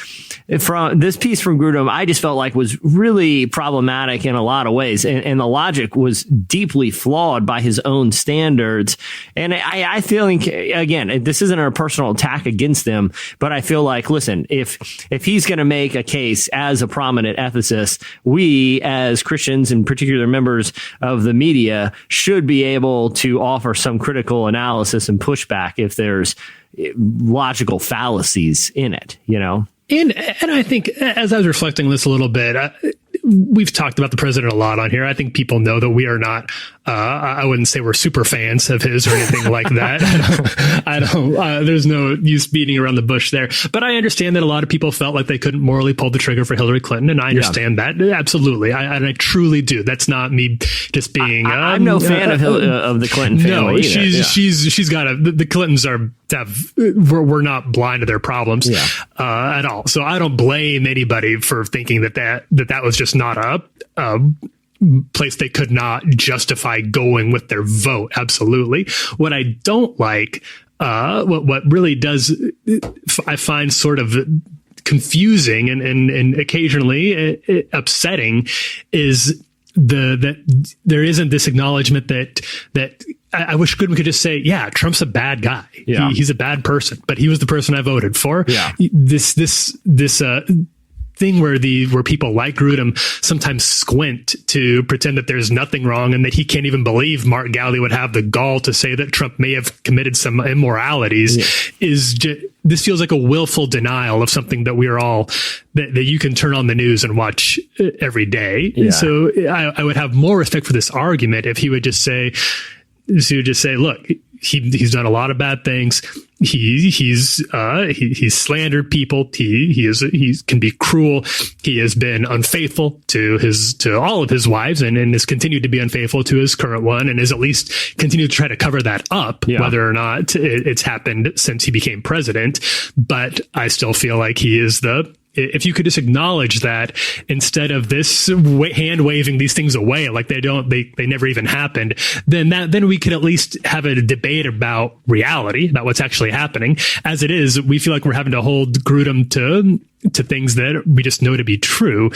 from Grudem, I just felt like was really problematic in a lot of ways. And the logic was deeply flawed by his own standards. And I feel like, again, this isn't a personal attack against them, but I feel like, listen, if he's going to make a case as a prominent ethicist, we as as Christians, in particular members of the media, should be able to offer some critical analysis and pushback if there's logical fallacies in it, you know? And I think, as I was reflecting on this a little bit, we've talked about the president a lot on here. I think people know that we are not, I wouldn't say we're super fans of his or anything like that. There's no use beating around the bush there. But I understand that a lot of people felt like they couldn't morally pull the trigger for Hillary Clinton. And I understand that. Absolutely. I truly do. That's not me just being. I'm no fan of the Clinton family. No, she's got the Clintons we're not blind to their problems at all. So I don't blame anybody for thinking that was just not a place they could not justify going with their vote. Absolutely. What I don't like, what really does, I find sort of confusing and occasionally upsetting is that there isn't this acknowledgement that I wish Goodman could just say, yeah, Trump's a bad guy. Yeah. He's a bad person, but he was the person I voted for. Yeah. This thing where people like Grudem sometimes squint to pretend that there's nothing wrong and that he can't even believe Mark Galley would have the gall to say that Trump may have committed some immoralities this feels like a willful denial of something that we're all that you can turn on the news and watch every day. Yeah. So I would have more respect for this argument if he would just say, look, he's done a lot of bad things. He's slandered people. He can be cruel. He has been unfaithful to all of his wives and has continued to be unfaithful to his current one and has at least continued to try to cover that up, whether or not it's happened since he became president. But I still feel like he is if you could just acknowledge that instead of this hand waving these things away, like they never even happened, then we could at least have a debate about reality, about what's actually happening. As it is, we feel like we're having to hold Grudem to things that we just know to be true.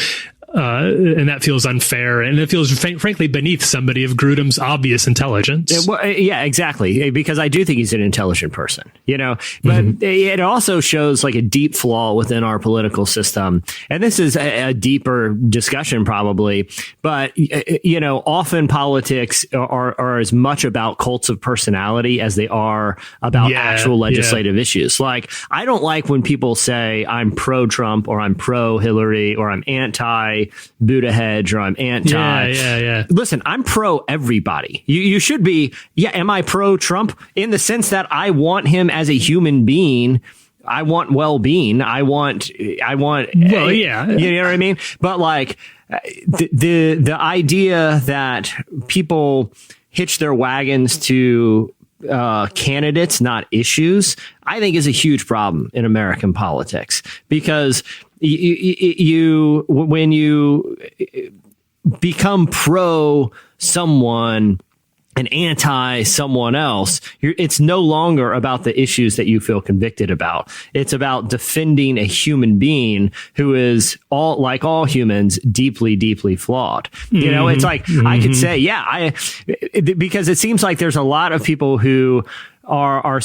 And that feels unfair, and it feels frankly beneath somebody of Grudem's obvious intelligence. Yeah, exactly. Because I do think he's an intelligent person, but it also shows like a deep flaw within our political system. And this is a deeper discussion probably, but often politics are as much about cults of personality as they are about actual legislative issues. Like, I don't like when people say I'm pro Trump or I'm pro Hillary or I'm anti Buttigieg or I'm anti. Listen, I'm pro everybody. You should be. Yeah. Am I pro Trump in the sense that I want him as a human being? I want well-being. I want. Well, yeah. You know what I mean? But like the idea that people hitch their wagons to candidates, not issues, I think is a huge problem in American politics, because when you become pro someone and anti someone else, it's no longer about the issues that you feel convicted about. It's about defending a human being who is like all humans, deeply, deeply flawed. It's like I could say, because it seems like there's a lot of people who are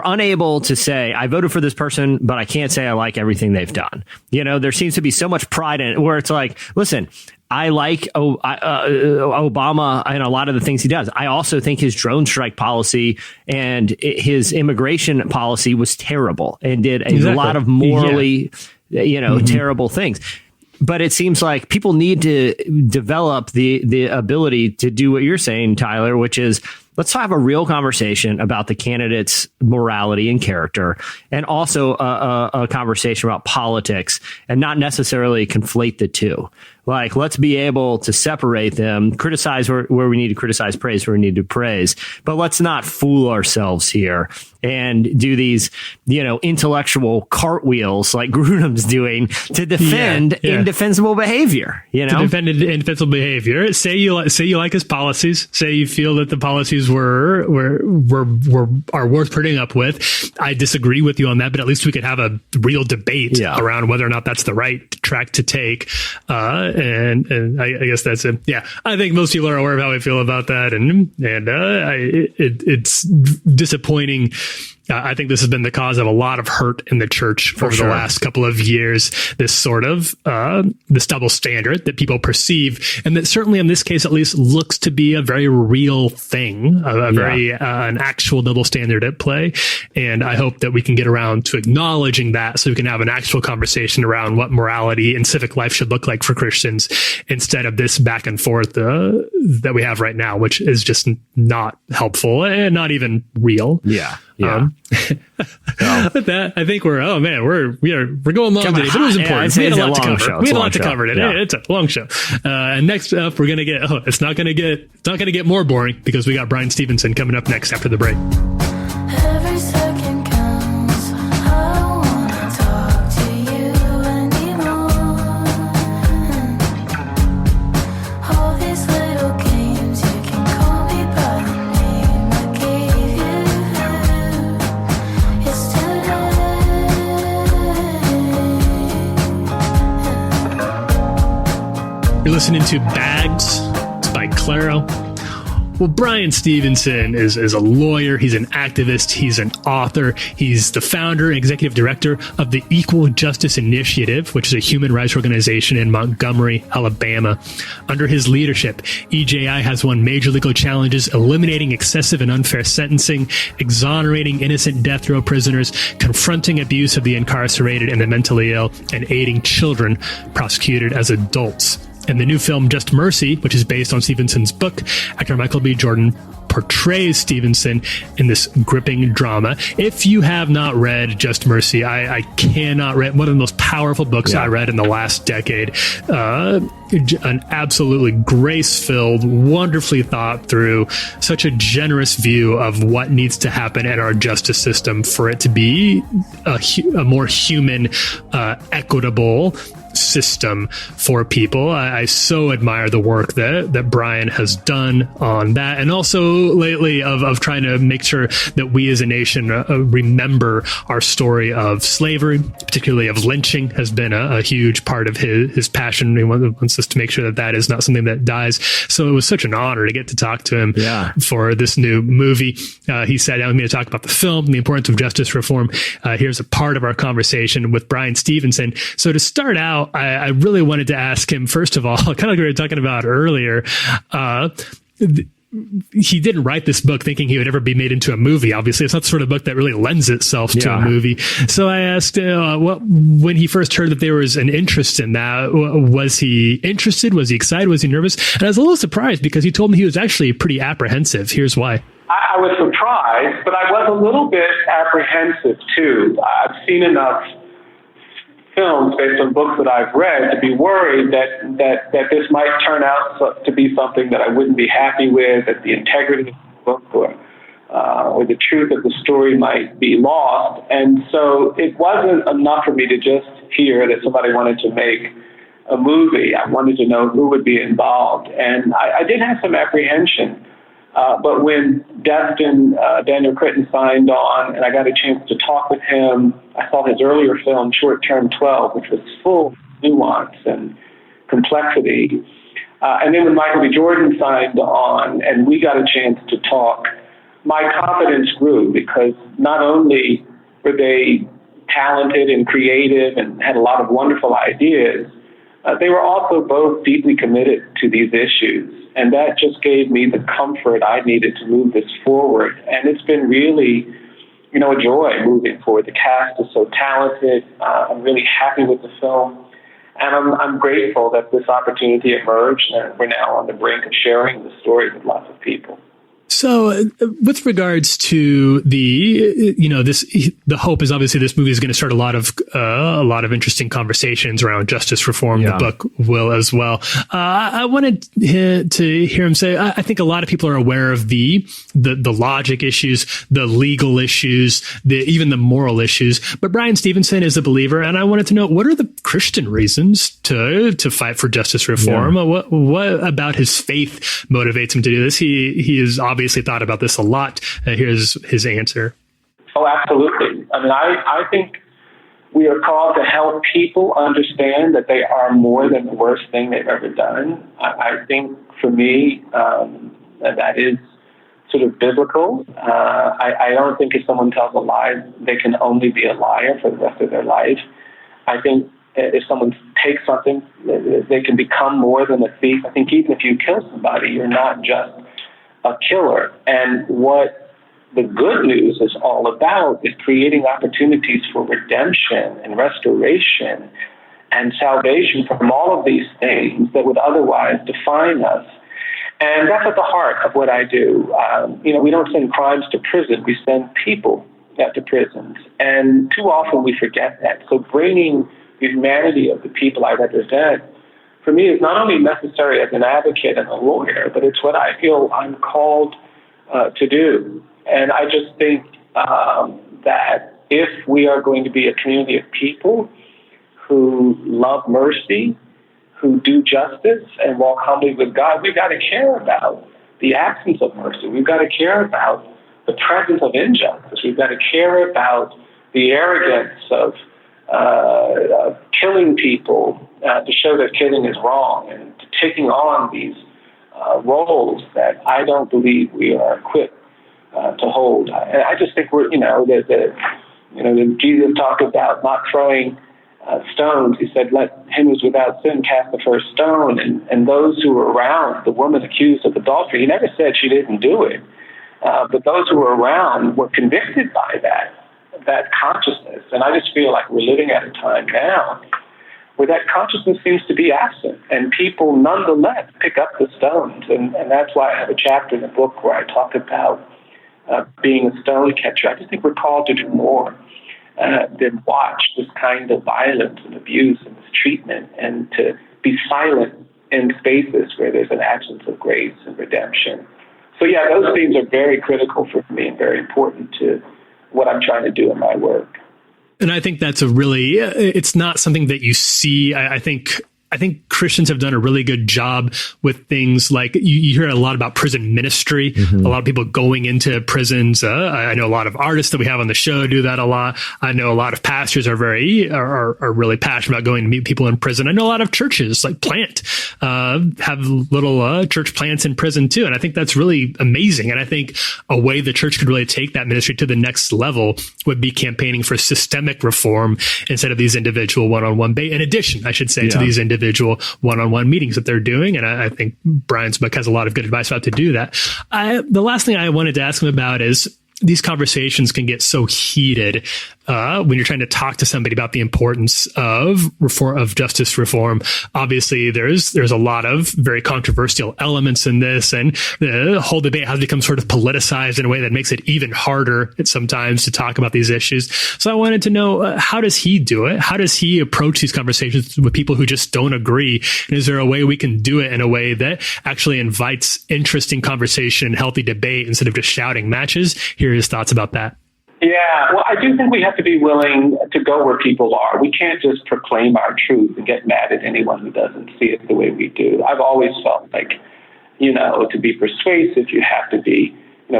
unable to say, I voted for this person, but I can't say I like everything they've done. There seems to be so much pride in it, where it's like, listen, I like Obama and a lot of the things he does. I also think his drone strike policy and his immigration policy was terrible and did a lot of morally, terrible things. But it seems like people need to develop the ability to do what you're saying, Tyler, which is, let's have a real conversation about the candidate's morality and character, and also a conversation about politics, and not necessarily conflate the two. Like, let's be able to separate them, criticize where we need to criticize, praise where we need to praise. But let's not fool ourselves here and do these, intellectual cartwheels like Grudem's doing to defend indefensible behavior. To defend indefensible behavior. Say you like his policies. Say you feel that the policies are worth putting up with. I disagree with you on that, but at least we could have a real debate around whether or not that's the right track to take. And I guess that's it. Yeah, I think most people are aware of how I feel about that, and it's disappointing I think this has been the cause of a lot of hurt in the church over the last couple of years. This sort of this double standard that people perceive, and that certainly in this case at least looks to be a very real thing, very an actual double standard at play. And I hope that we can get around to acknowledging that, so we can have an actual conversation around what morality and civic life should look like for Christians, instead of this back and forth that we have right now, which is just not helpful and not even real. With that, I think we're going long today, but it was important. We had a lot to cover. We had a lot to cover today. It's a long show. And next up, we're gonna get. It's not gonna get more boring, because we got Bryan Stevenson coming up next after the break. Every second counts. I don't wanna talk to you anymore. All these little games, you can call me by the name I gave you. It's too late. You're listening to Bags. It's by Claro. Well, Bryan Stevenson is a lawyer. He's an activist. He's an author. He's the founder and executive director of the Equal Justice Initiative, which is a human rights organization in Montgomery, Alabama. Under his leadership, EJI has won major legal challenges, eliminating excessive and unfair sentencing, exonerating innocent death row prisoners, confronting abuse of the incarcerated and the mentally ill, and aiding children prosecuted as adults. In the new film Just Mercy, which is based on Stevenson's book, actor Michael B. Jordan portrays Stevenson in this gripping drama. If you have not read Just Mercy, I cannot read one of the most powerful books I read in the last decade. An absolutely grace-filled, wonderfully thought through, such a generous view of what needs to happen in our justice system for it to be a more human, equitable system for people. I so admire the work that Bryan has done on that, and also lately of trying to make sure that we as a nation remember our story of slavery, particularly of lynching, has been a huge part of his passion. He wants us to make sure that is not something that dies. So it was such an honor to get to talk to him for this new movie. He sat down with me to talk about the film and the importance of justice reform. Here's a part of our conversation with Bryan Stevenson. So to start out, I really wanted to ask him, first of all, kind of like we were talking about earlier, he didn't write this book thinking he would ever be made into a movie. Obviously, it's not the sort of book that really lends itself to a movie. So I asked, when he first heard that there was an interest in that, was he interested? Was he excited? Was he nervous? And I was a little surprised, because he told me he was actually pretty apprehensive. Here's why. I was surprised, but I was a little bit apprehensive too. I've seen enough films based on books that I've read to be worried that this might turn out to be something that I wouldn't be happy with, that the integrity of the book or the truth of the story might be lost. And so it wasn't enough for me to just hear that somebody wanted to make a movie. I wanted to know who would be involved. And I did have some apprehension. But when Daniel Critton signed on, and I got a chance to talk with him, I saw his earlier film, Short Term 12, which was full of nuance and complexity. And then when Michael B. Jordan signed on, and we got a chance to talk, my confidence grew, because not only were they talented and creative and had a lot of wonderful ideas, they were also both deeply committed to these issues. And that just gave me the comfort I needed to move this forward. And it's been really, a joy moving forward. The cast is so talented. I'm really happy with the film. And I'm grateful that this opportunity emerged, and we're now on the brink of sharing the story with lots of people. So with regards to the hope is obviously this movie is going to start a lot of interesting conversations around justice reform. The book will as well. I wanted to hear him say, I think a lot of people are aware of the logic issues, the legal issues, even the moral issues. But Bryan Stevenson is a believer, and I wanted to know, what are the Christian reasons to fight for justice reform? What about his faith motivates him to do this? He is obviously thought about this a lot. Here's his answer. Oh, absolutely. I mean, I think we are called to help people understand that they are more than the worst thing they've ever done. I think for me, that is sort of biblical. I don't think if someone tells a lie, they can only be a liar for the rest of their life. I think if someone takes something, they can become more than a thief. I think even if you kill somebody, you're not just a killer. And what the good news is all about is creating opportunities for redemption and restoration and salvation from all of these things that would otherwise define us. And that's at the heart of what I do. We don't send crimes to prison. We send people to prisons. And too often we forget that. So bringing the humanity of the people I represent, for me, is not only necessary as an advocate and a lawyer, but it's what I feel I'm called to do. And I just think that if we are going to be a community of people who love mercy, who do justice and walk humbly with God, we've got to care about the absence of mercy. We've got to care about the presence of injustice. We've got to care about the arrogance of killing people to show that killing is wrong, and taking on these roles that I don't believe we are equipped to hold. I just think we're, Jesus talked about not throwing stones. He said, let him who's without sin cast the first stone. And those who were around, the woman accused of adultery, he never said she didn't do it. But those who were around were convicted by that consciousness. And I just feel like we're living at a time now where that consciousness seems to be absent, and people nonetheless pick up the stones. And that's why I have a chapter in the book where I talk about being a stone catcher. I just think we're called to do more than watch this kind of violence and abuse and mistreatment, and to be silent in spaces where there's an absence of grace and redemption. So yeah, those themes are very critical for me and very important to what I'm trying to do in my work. And I think that's it's not something that you see. I think Christians have done a really good job with things like, you hear a lot about prison ministry, a lot of people going into prisons. I know a lot of artists that we have on the show do that a lot. I know a lot of pastors are really passionate about going to meet people in prison. I know a lot of churches like have little church plants in prison too. And I think that's really amazing. And I think a way the church could really take that ministry to the next level would be campaigning for systemic reform instead of these individual one-on-one, in addition, I should say, to these individual one-on-one meetings that they're doing. And I think Bryan's book has a lot of good advice about to do that. The last thing I wanted to ask him about is, these conversations can get so heated when you're trying to talk to somebody about the importance of justice reform. Obviously, there's a lot of very controversial elements in this, and the whole debate has become sort of politicized in a way that makes it even harder sometimes to talk about these issues. So I wanted to know, how does he do it? How does he approach these conversations with people who just don't agree? And is there a way we can do it in a way that actually invites interesting conversation and healthy debate instead of just shouting matches? Here are his thoughts about that. Yeah, well, I do think we have to be willing to go where people are. We can't just proclaim our truth and get mad at anyone who doesn't see it the way we do. I've always felt like, to be persuasive, you have to be,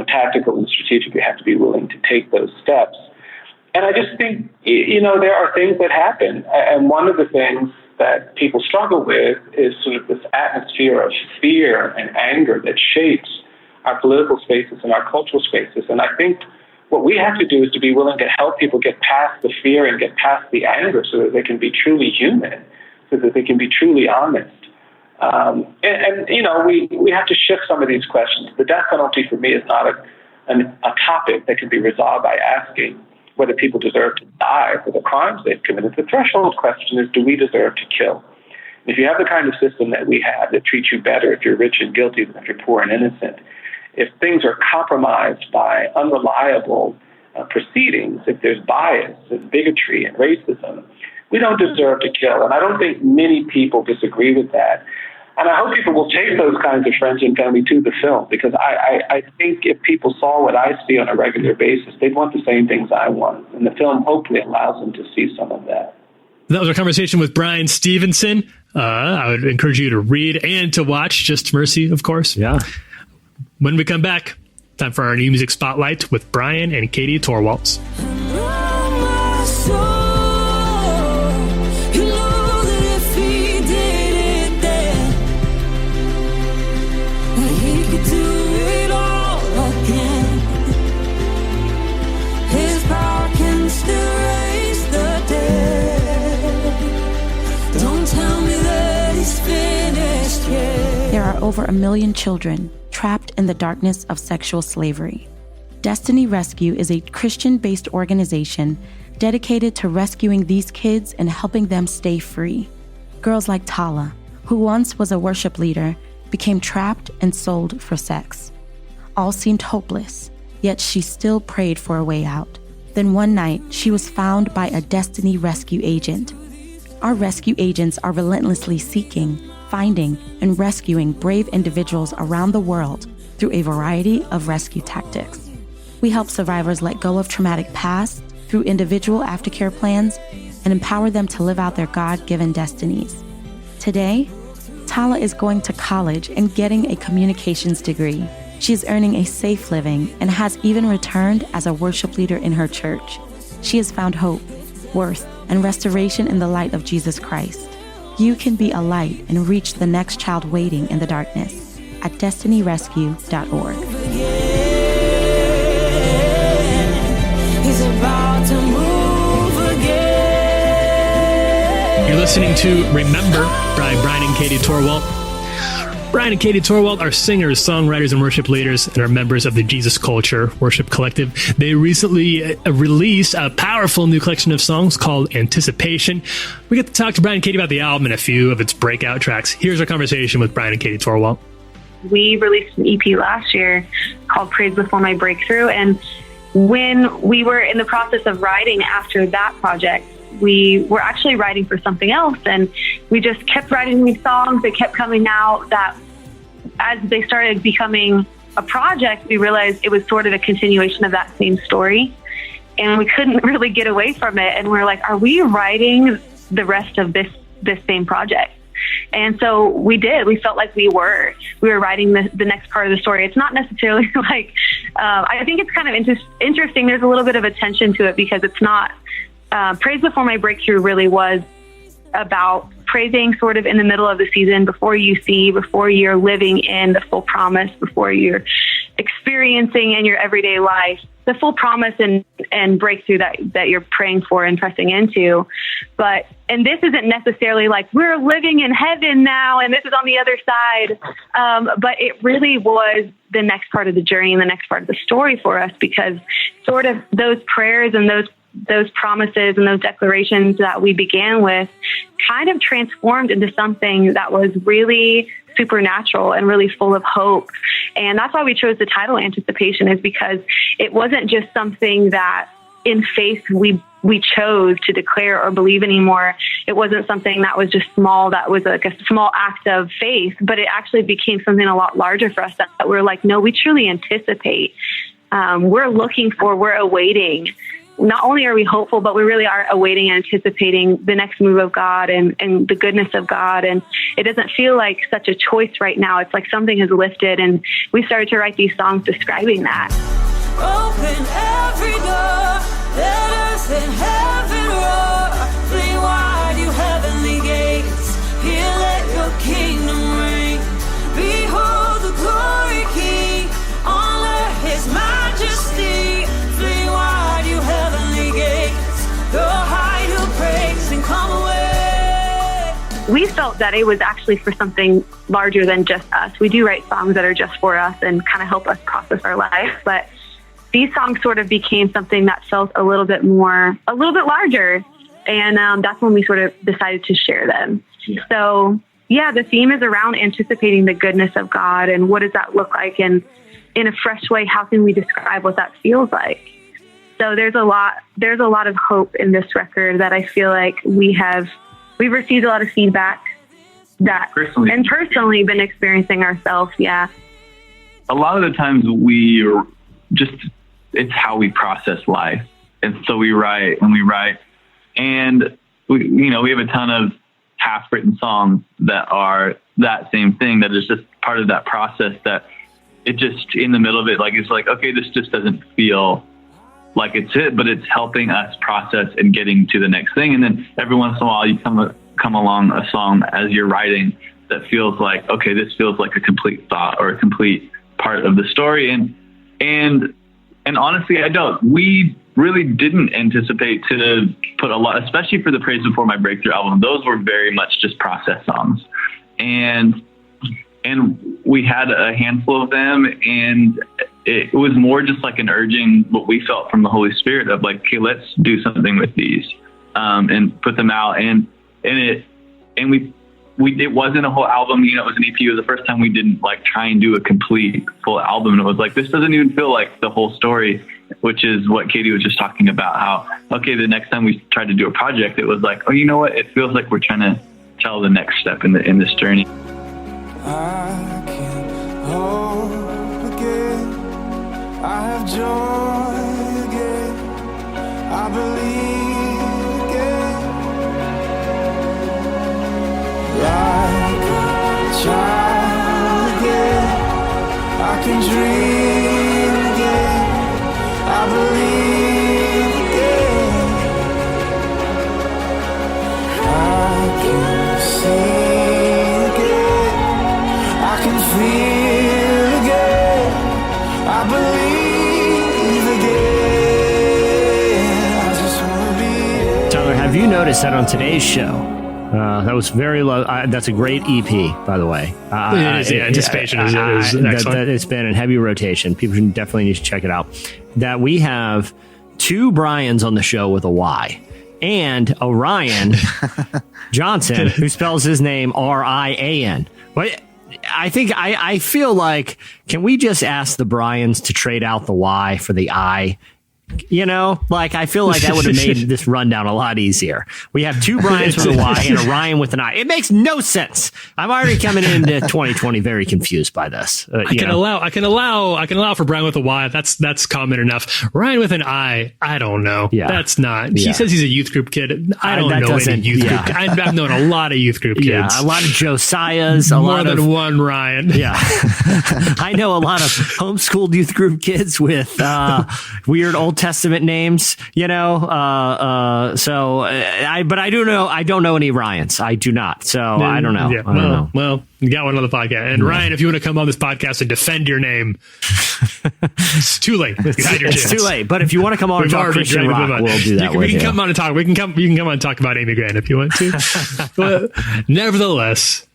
tactical and strategic. You have to be willing to take those steps. And I just think, there are things that happen. And one of the things that people struggle with is sort of this atmosphere of fear and anger that shapes our political spaces and our cultural spaces. And I think what we have to do is to be willing to help people get past the fear and get past the anger so that they can be truly human, so that they can be truly honest. We have to shift some of these questions. The death penalty for me is not a topic that can be resolved by asking whether people deserve to die for the crimes they've committed. The threshold question is, do we deserve to kill? If you have the kind of system that we have that treats you better if you're rich and guilty than if you're poor and innocent, if things are compromised by unreliable proceedings, if there's bias and bigotry and racism, we don't deserve to kill. And I don't think many people disagree with that. And I hope people will take those kinds of friends and family to the film, because I think if people saw what I see on a regular basis, they'd want the same things I want. And the film hopefully allows them to see some of that. That was our conversation with Bryan Stevenson. I would encourage you to read and to watch Just Mercy, of course. Yeah. When we come back, time for our new music spotlight with Bryan and Katie Torwalt. are over 1 million children trapped in the darkness of sexual slavery. Destiny Rescue is a Christian-based organization dedicated to rescuing these kids and helping them stay free. Girls like Tala, who once was a worship leader, became trapped and sold for sex. All seemed hopeless, yet she still prayed for a way out. Then one night, she was found by a Destiny Rescue agent. Our rescue agents are relentlessly seeking, finding, and rescuing brave individuals around the world through a variety of rescue tactics. We help survivors let go of traumatic past through individual aftercare plans and empower them to live out their God-given destinies. Today, Tala is going to college and getting a communications degree. She is earning a safe living and has even returned as a worship leader in her church. She has found hope, worth, and restoration in the light of Jesus Christ. You can be a light and reach the next child waiting in the darkness at destinyrescue.org. He's about to move again. You're listening to Remember by Bryan and Katie Torwalt. Bryan and Katie Torwalt are singers, songwriters, and worship leaders, and are members of the Jesus Culture Worship Collective. They recently released a powerful new collection of songs called Anticipation. We get to talk to Bryan and Katie about the album and a few of its breakout tracks. Here's our conversation with Bryan and Katie Torwalt. We released an EP last year called Praise Before My Breakthrough, and when we were in the process of writing after that project, we were actually writing for something else, and we just kept writing these songs that kept coming out that as they started becoming a project, we realized it was sort of a continuation of that same story, and we couldn't really get away from it. And we're like, are we writing the rest of this same project? And so we did. We felt like we were writing the next part of the story. It's not necessarily like, I think it's kind of interesting. There's a little bit of a tension to it because it's not, Praise Before My Breakthrough really was about praising sort of in the middle of the season before you're living in the full promise, before you're experiencing in your everyday life the full promise and breakthrough that you're praying for and pressing into. And this isn't necessarily like we're living in heaven now and this is on the other side. But it really was the next part of the journey and the next part of the story for us, because sort of those prayers and those promises and those declarations that we began with kind of transformed into something that was really supernatural and really full of hope. And that's why we chose the title Anticipation, is because it wasn't just something that in faith we chose to declare or believe anymore. It wasn't something that was just small, that was like a small act of faith, but it actually became something a lot larger for us that we're like, no, we truly anticipate. We're awaiting. Not only are we hopeful, but we really are awaiting and anticipating the next move of God and the goodness of God. And it doesn't feel like such a choice right now. It's like something has lifted, and we started to write these songs describing that. Open every door, let us in heaven roar. Flee wide, you heavenly gates. Here let your kingdom reign. Behold the glory King, honor his majesty. Flee wide, you heavenly gates. Go hide your praise and come away. We felt that it was actually for something larger than just us. We do write songs that are just for us and kind of help us process our life, but these songs sort of became something that felt a little bit larger. And that's when we sort of decided to share them. Yeah. So yeah, the theme is around anticipating the goodness of God and what does that look like? And in a fresh way, how can we describe what that feels like? So there's a lot of hope in this record that I feel like we've received a lot of feedback that personally been experiencing ourselves. Yeah. A lot of the times it's how we process life. And so we write, and we have a ton of half-written songs that are that same thing, that is just part of that process, that it just, in the middle of it, like, it's like, okay, this just doesn't feel like it's it, but it's helping us process and getting to the next thing. And then every once in a while you come along a song as you're writing that feels like, okay, this feels like a complete thought or a complete part of the story. And honestly, we really didn't anticipate to put a lot, especially for the Praise Before My Breakthrough album. Those were very much just process songs. And and we had a handful of them, and it was more just like an urging what we felt from the Holy Spirit of like, okay, let's do something with these, and put them out. And it wasn't a whole album, it was an EP. It was the first time we didn't like try and do a complete full album. And it was like, this doesn't even feel like the whole story, which is what Katie was just talking about, how, okay, the next time we tried to do a project, it was like, oh, you know what? It feels like we're trying to tell the next step in this journey. I can hope again. I have joy again. I believe again. Like a child again. I can dream again. I believe again. I can see again. I can feel again. I believe again. I just wanna be. Tyler, have you noticed that on today's show? That was very low. That's a great EP, by the way. It is, yeah. Anticipation is excellent. It's been in heavy rotation. People definitely need to check it out. That we have 2 Bryans on the show with a Y, and a Rian Johnson, who spells his name Rian. But I feel like, can we just ask the Bryans to trade out the Y for the I? I feel like that would have made this rundown a lot easier. We have 2 Bryans with a Y and a Rian with an I. It makes no sense. I'm already coming into 2020 very confused by this. I can allow for Bryan with a Y. That's common enough. Ryan with an I don't know. Yeah. That's not. He says he's a youth group kid. I don't know any youth group. I've known a lot of youth group kids. Yeah, a lot of Josiahs. More than one Ryan. Yeah. I know a lot of homeschooled youth group kids with weird Old Testament names, but I don't know any Ryans. I do not. So I don't know. Yeah. I don't know. Well, you got one on the podcast. And Ryan, if you want to come on this podcast and defend your name, it's too late. You had your chance. It's too late. But if you want to come on and talk Christian rock, we'll do that. We can come on and talk. You can come on and talk about Amy Grant if you want to. But nevertheless,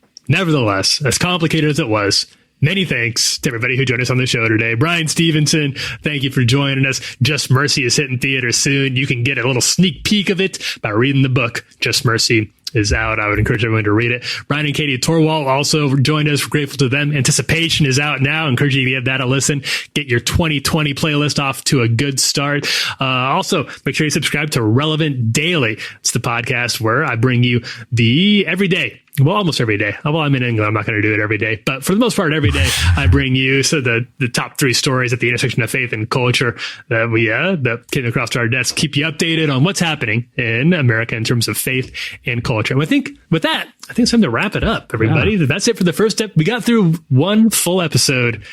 as complicated as it was, many thanks to everybody who joined us on the show today. Bryan Stevenson, thank you for joining us. Just Mercy is hitting theaters soon. You can get a little sneak peek of it by reading the book. Just Mercy is out. I would encourage everyone to read it. Bryan and Katie Torwalt also joined us. We're grateful to them. Anticipation is out now. I encourage you to give that a listen. Get your 2020 playlist off to a good start. Also, make sure you subscribe to Relevant Daily. It's the podcast where I bring you the everyday. Well, almost every day. Well, I'm in England. I'm not going to do it every day. But for the most part, every day, I bring you the top 3 stories at the intersection of faith and culture that came across our desk. Keep you updated on what's happening in America in terms of faith and culture. And I think with that, it's time to wrap it up, everybody. Yeah. That's it for the first step. We got through one full episode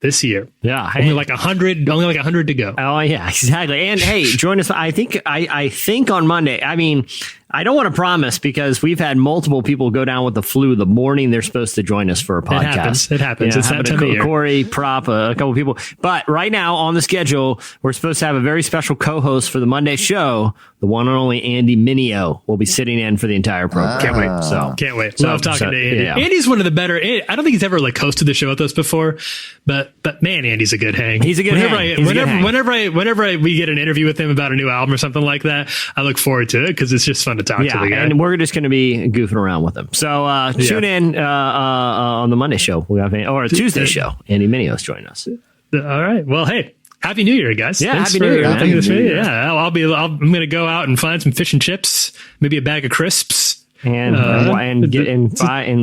this year. Yeah. Only like 100 to go. Oh, yeah, exactly. And hey, join us. I think on Monday, I don't want to promise because we've had multiple people go down with the flu the morning they're supposed to join us for a podcast. It happens. It's that time of year. Corey, Prop, a couple of people. But right now on the schedule, we're supposed to have a very special co-host for the Monday show. The one and only Andy Mineo will be sitting in for the entire program. Can't wait. Love talking to Andy. Yeah. Andy's one of the better. I don't think he's ever hosted the show with us before, but man, Andy's a good hang. He's a good hang. Whenever we get an interview with him about a new album or something like that, I look forward to it because it's just fun to talk to the guy. And we're just going to be goofing around with him. So tune in on the Monday show, or a Tuesday show. Andy Mineo's joining us. All right. Well, hey. Happy New Year, guys. Yeah, Happy New Year. Yeah, I'm going to go out and find some fish and chips, maybe a bag of crisps. And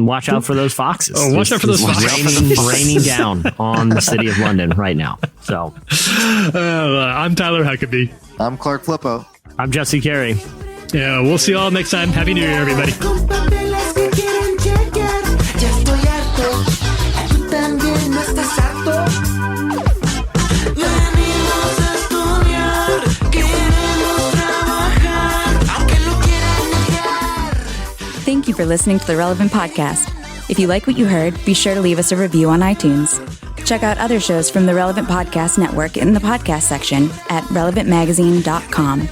watch out for those foxes. Oh, watch out for those foxes. Raining down on the city of London right now. So, I'm Tyler Huckabee. I'm Clark Flippo. I'm Jesse Carey. Yeah, we'll see you all next time. Happy New Year, everybody. Thank you for listening to the Relevant Podcast. If you like what you heard, be sure to leave us a review on iTunes. Check out other shows from the Relevant Podcast Network in the podcast section at relevantmagazine.com.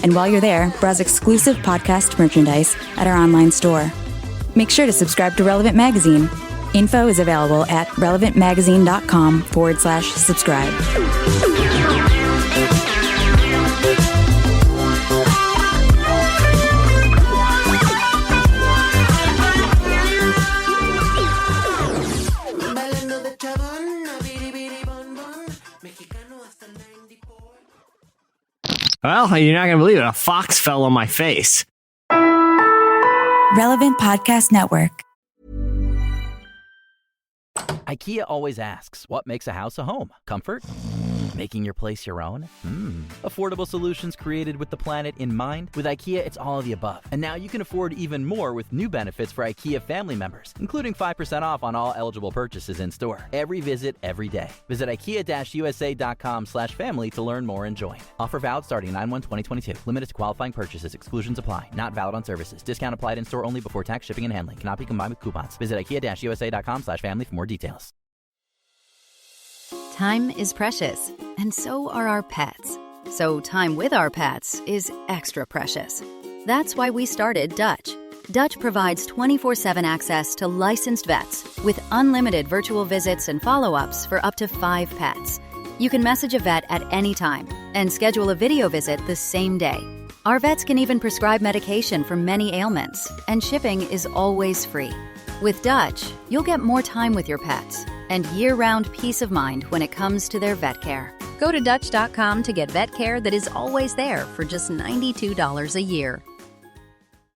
And while you're there, browse exclusive podcast merchandise at our online store. Make sure to subscribe to Relevant Magazine. Info is available at relevantmagazine.com/subscribe. Well, you're not going to believe it. A fox fell on my face. Relevant Podcast Network. IKEA always asks, what makes a house a home? Comfort? Making your place your own? Affordable solutions created with the planet in mind? With IKEA, it's all of the above. And now you can afford even more with new benefits for IKEA family members, including 5% off on all eligible purchases in store. Every visit, every day. Visit IKEA-USA.com/family to learn more and join. Offer valid starting 9/1/2022. Limited to qualifying purchases. Exclusions apply. Not valid on services. Discount applied in store only before tax, shipping, and handling. Cannot be combined with coupons. Visit IKEA-USA.com/family for more details. Time is precious, and so are our pets. So time with our pets is extra precious. That's why we started Dutch. Dutch provides 24/7 access to licensed vets with unlimited virtual visits and follow-ups for up to 5 pets. You can message a vet at any time and schedule a video visit the same day. Our vets can even prescribe medication for many ailments, and shipping is always free. With Dutch, you'll get more time with your pets and year-round peace of mind when it comes to their vet care. Go to Dutch.com to get vet care that is always there for just $92 a year.